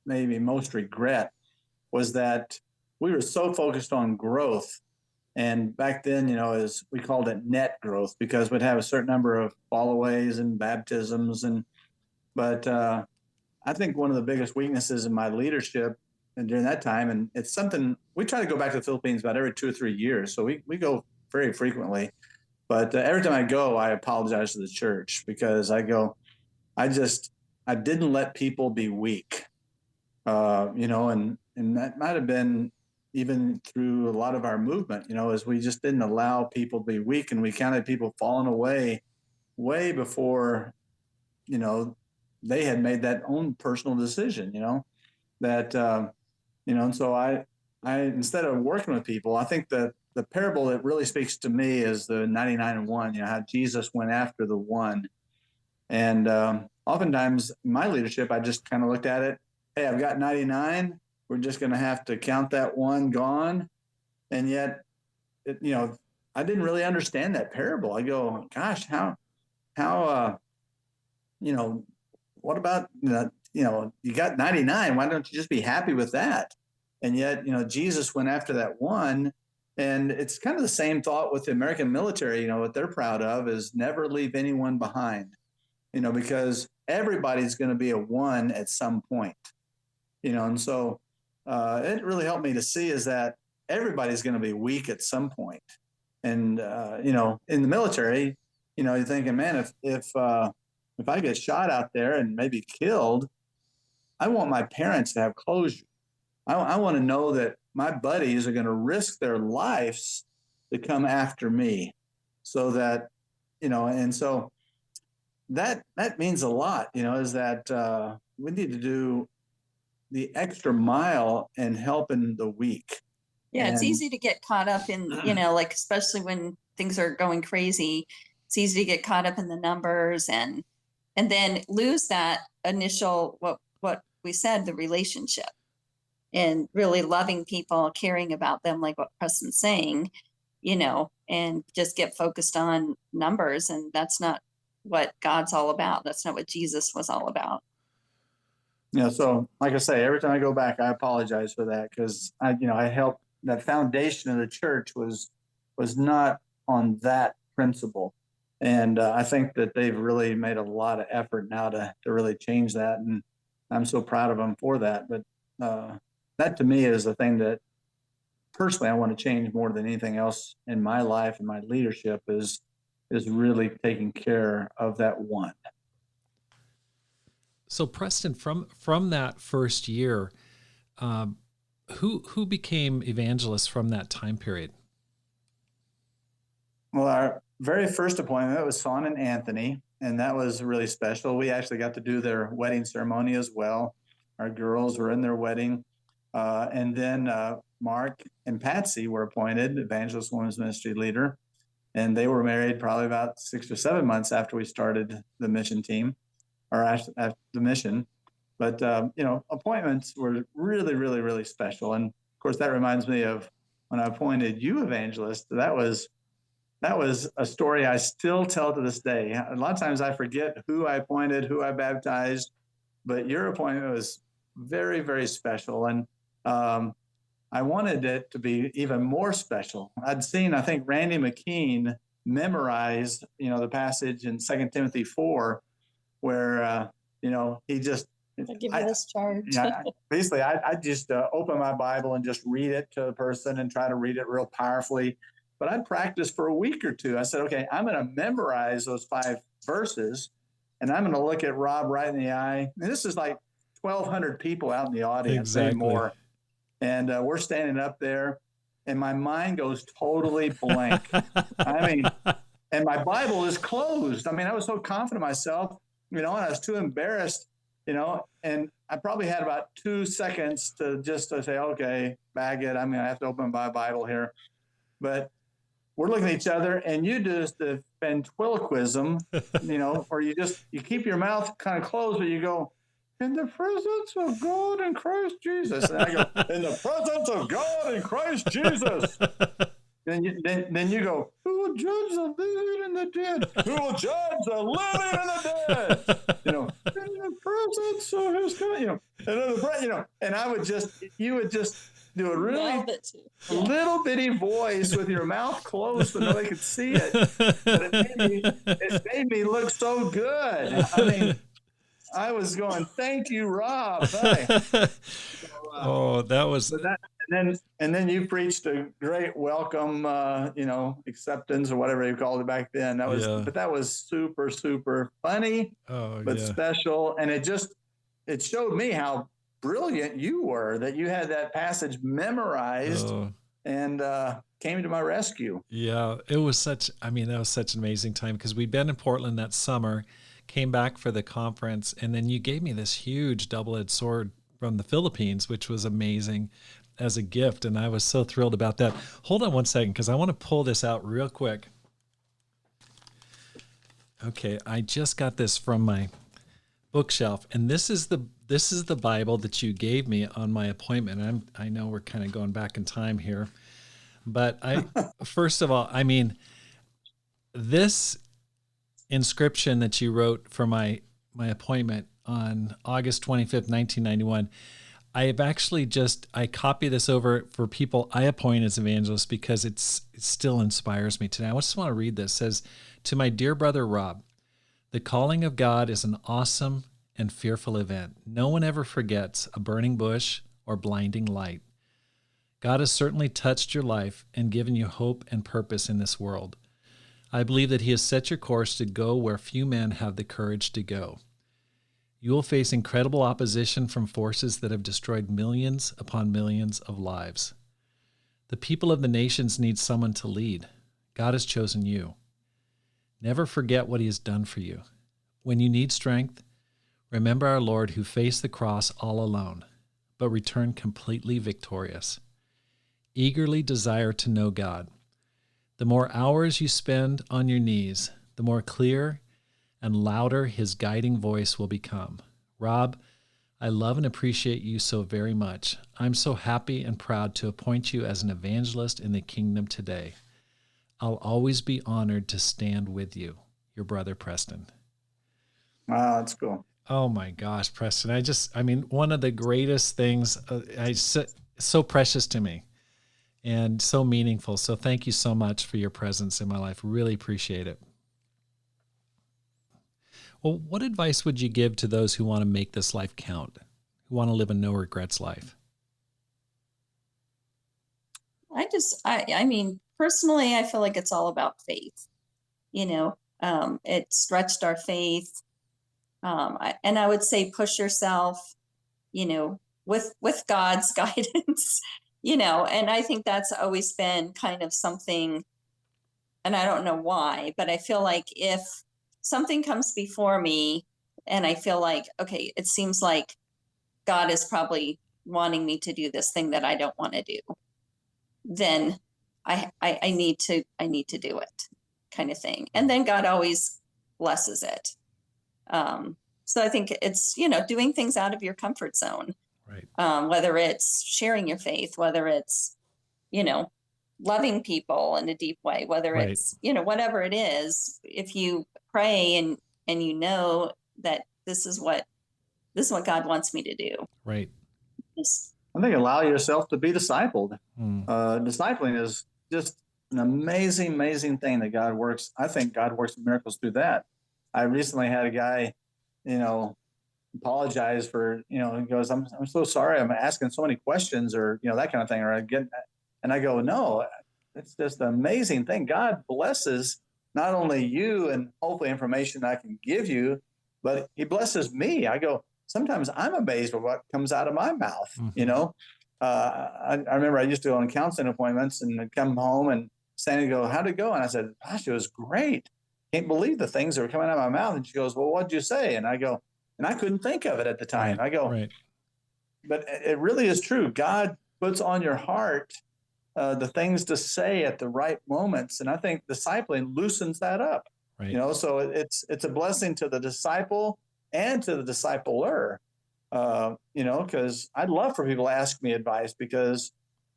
maybe most regret, was that we were so focused on growth. And back then, as we called it net growth, because we'd have a certain number of followaways and baptisms. But I think one of the biggest weaknesses in my leadership and during that time, and it's something we try to go back to the Philippines about every 2 or 3 years. So we go very frequently. But every time I go, I apologize to the church because I didn't let people be weak, and that might have been even through a lot of our movement, as we just didn't allow people to be weak, and we counted people falling away way before, they had made that own personal decision, and so I instead of working with people, I think that the parable that really speaks to me is the 99 and 1, how Jesus went after the one. And oftentimes in my leadership, I just kind of looked at it hey, I've got 99. We're just going to have to count that one gone. And yet, I didn't really understand that parable. I go, gosh, how, what about, you got 99. Why don't you just be happy with that? And yet, Jesus went after that one. And it's kind of the same thought with the American military. What they're proud of is never leave anyone behind, because everybody's going to be a one at some point, and so it really helped me to see is that everybody's going to be weak at some point. And, in the military, you're thinking, man, if I get shot out there and maybe killed, I want my parents to have closure. I want to know that my buddies are going to risk their lives to come after me, so that, and so that means a lot, is that we need to do the extra mile in helping the weak. Yeah, it's easy to get caught up in, like, especially when things are going crazy, it's easy to get caught up in the numbers and then lose that initial, what we said, the relationship, and really loving people, caring about them, like what Preston's saying, and just get focused on numbers. And that's not what God's all about. That's not what Jesus was all about. So like I say, every time I go back, I apologize for that, because I helped. That foundation of the church was not on that principle. And I think that they've really made a lot of effort now to really change that. And I'm so proud of them for that. But that to me is the thing that personally I want to change more than anything else in my life and my leadership is really taking care of that one. So Preston, from that first year, who became evangelists from that time period? Well, our very first appointment was Son and Anthony, and that was really special. We actually got to do their wedding ceremony as well. Our girls were in their wedding. And then Mark and Patsy were appointed Evangelist Women's Ministry leader, and they were married probably about 6 or 7 months after we started the mission team, or after the mission. But, appointments were really, really, really special. And of course, that reminds me of when I appointed you evangelist. That was a story I still tell to this day. A lot of times I forget who I appointed, who I baptized, but your appointment was very, very special. And I wanted it to be even more special. I'd seen, I think, Randy McKean memorize, the passage in 2 Timothy 4, where, he just, I give you this charge. Basically, I just open my Bible and just read it to the person and try to read it real powerfully. But I'd practice for a week or two. I said, okay, I'm going to memorize those 5 verses, and I'm going to look at Rob right in the eye. And this is like 1,200 people out in the audience, maybe more. And we're standing up there, and my mind goes totally blank. And my Bible is closed. I was so confident in myself, and I was too embarrassed, and I probably had about 2 seconds to say, okay, bag it. I'm going to have to open my Bible here. But we're looking at each other, and you just ventriloquism, or you keep your mouth kind of closed, but you go, in the presence of God and Christ Jesus. And I go, in the presence of God and Christ Jesus. Then you go, who will judge the living and the dead? Who will judge the living and the dead? In the presence of his God, and you would just do a really little bitty voice with your mouth closed so nobody could see it. But it made me look so good. I was going, thank you, Rob. Hey. That was. And then you preached a great welcome, acceptance or whatever you called it back then. But that was super, super funny, but special. And it showed me how brilliant you were, that you had that passage memorized and came to my rescue. Yeah, it was that was such an amazing time, because we'd been in Portland that summer, came back for the conference, and then you gave me this huge double-edged sword from the Philippines, which was amazing as a gift, and I was so thrilled about that. Hold on one second, because I want to pull this out real quick. Okay, I just got this from bookshelf, and this is the Bible that you gave me on my appointment. I know we're kind of going back in time here, but first of all, I mean, this inscription that you wrote for my appointment on August 25th, 1991. I have actually I copy this over for people I appoint as evangelists because it still inspires me today. I just want to read this. It says, "To my dear brother Rob, the calling of God is an awesome and fearful event. No one ever forgets a burning bush or blinding light. God has certainly touched your life and given you hope and purpose in this world. I believe that He has set your course to go where few men have the courage to go. You will face incredible opposition from forces that have destroyed millions upon millions of lives. The people of the nations need someone to lead. God has chosen you. Never forget what He has done for you. When you need strength, remember our Lord who faced the cross all alone, but returned completely victorious. Eagerly desire to know God. The more hours you spend on your knees, the more clear and louder His guiding voice will become. Rob, I love and appreciate you so very much. I'm so happy and proud to appoint you as an evangelist in the kingdom today. I'll always be honored to stand with you. Your brother, Preston." Wow, that's cool. Oh my gosh, Preston. I mean, one of the greatest things, so precious to me and so meaningful. So thank you so much for your presence in my life. Really appreciate it. Well, what advice would you give to those who want to make this life count, who want to live a no regrets life? I mean, personally, I feel like it's all about faith. It stretched our faith. And I would say push yourself, with God's guidance, and I think that's always been kind of something, and I don't know why, but I feel like if something comes before me and I feel like, okay, it seems like God is probably wanting me to do this thing that I don't want to do, then I need to do it, kind of thing. And then God always blesses it. So I think it's, doing things out of your comfort zone, right? Whether it's sharing your faith, whether it's, loving people in a deep way, whether Right. it's, whatever it is, if you pray and that this is what God wants me to do. Right. I think allow yourself to be discipled. Discipling is just an amazing, amazing thing that God works. I think God works miracles through that. I recently had a guy, apologize for, he goes, I'm so sorry. I'm asking so many questions or, that kind of thing. And I go, no, it's just an amazing thing. God blesses not only you and hopefully information I can give you, but He blesses me. I go, sometimes I'm amazed at what comes out of my mouth. Mm-hmm. I remember I used to go on counseling appointments and I'd come home and Sandy would go, how'd it go? And I said, gosh, it was great. Can't believe the things that were coming out of my mouth. And she goes, well, what'd you say? And I go, and I couldn't think of it at the time. Right. I go, right. But it really is true. God puts on your heart the things to say at the right moments. And I think discipling loosens that up. Right. So it's a blessing to the disciple and to the discipler, because I'd love for people to ask me advice because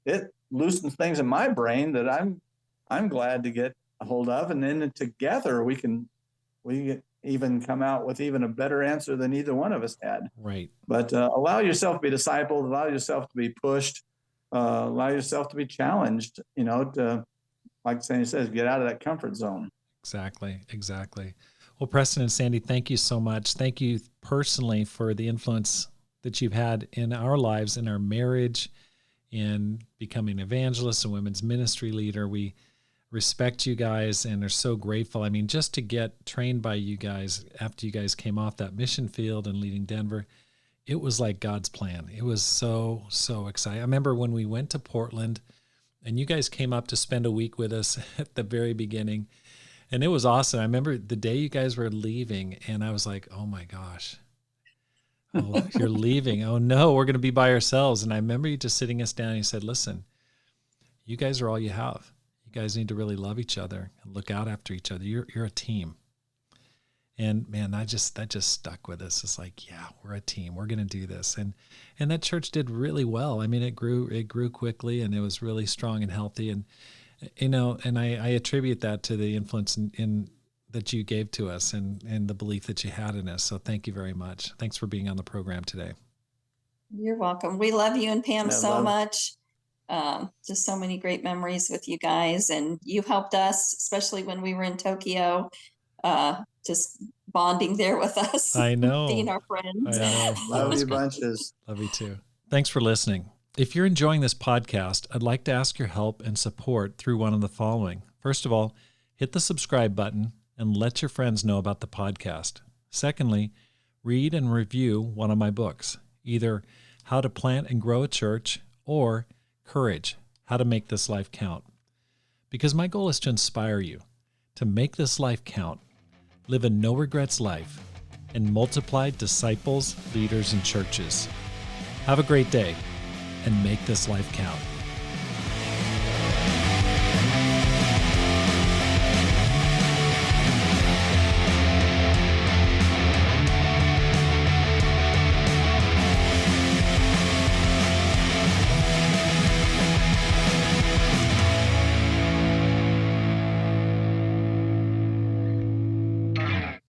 it loosens things in my brain that I'm glad to get a hold of. And then together we even come out with even a better answer than either one of us had. Right. But allow yourself to be discipled, allow yourself to be pushed, allow yourself to be challenged, to, like Sandy says, get out of that comfort zone. Exactly. Well, Preston and Sandie, thank you so much. Thank you personally for the influence that you've had in our lives, in our marriage, in becoming evangelists and women's ministry leader. We respect you guys and are so grateful. I mean, just to get trained by you guys after you guys came off that mission field and leading Denver, it was like God's plan. It was so, so exciting. I remember when we went to Portland and you guys came up to spend a week with us at the very beginning. And it was awesome. I remember the day you guys were leaving and I was like, oh my gosh, you're leaving. Oh no, we're going to be by ourselves. And I remember you just sitting us down and you said, listen, you guys are all you have. You guys need to really love each other and look out after each other. You're a team. And man, that just stuck with us. It's like, yeah, we're a team. We're going to do this. And that church did really well. I mean, it grew quickly, and it was really strong and healthy. And, and I attribute that to the influence in that you gave to us and the belief that you had in us. So thank you very much. Thanks for being on the program today. You're welcome. We love you and Pam so much. Just so many great memories with you guys, and you helped us, especially when we were in Tokyo, just bonding there with us. I know. Being our friends. I know. Love you bunches. Love you too. Thanks for listening. If you're enjoying this podcast, I'd like to ask your help and support through one of the following. First of all, hit the subscribe button and let your friends know about the podcast. Secondly, read and review one of my books, either How to Plant and Grow a Church or Courage, How to Make This Life Count. Because my goal is to inspire you to make this life count, live a no-regrets life, and multiply disciples, leaders, and churches. Have a great day, and make this life count.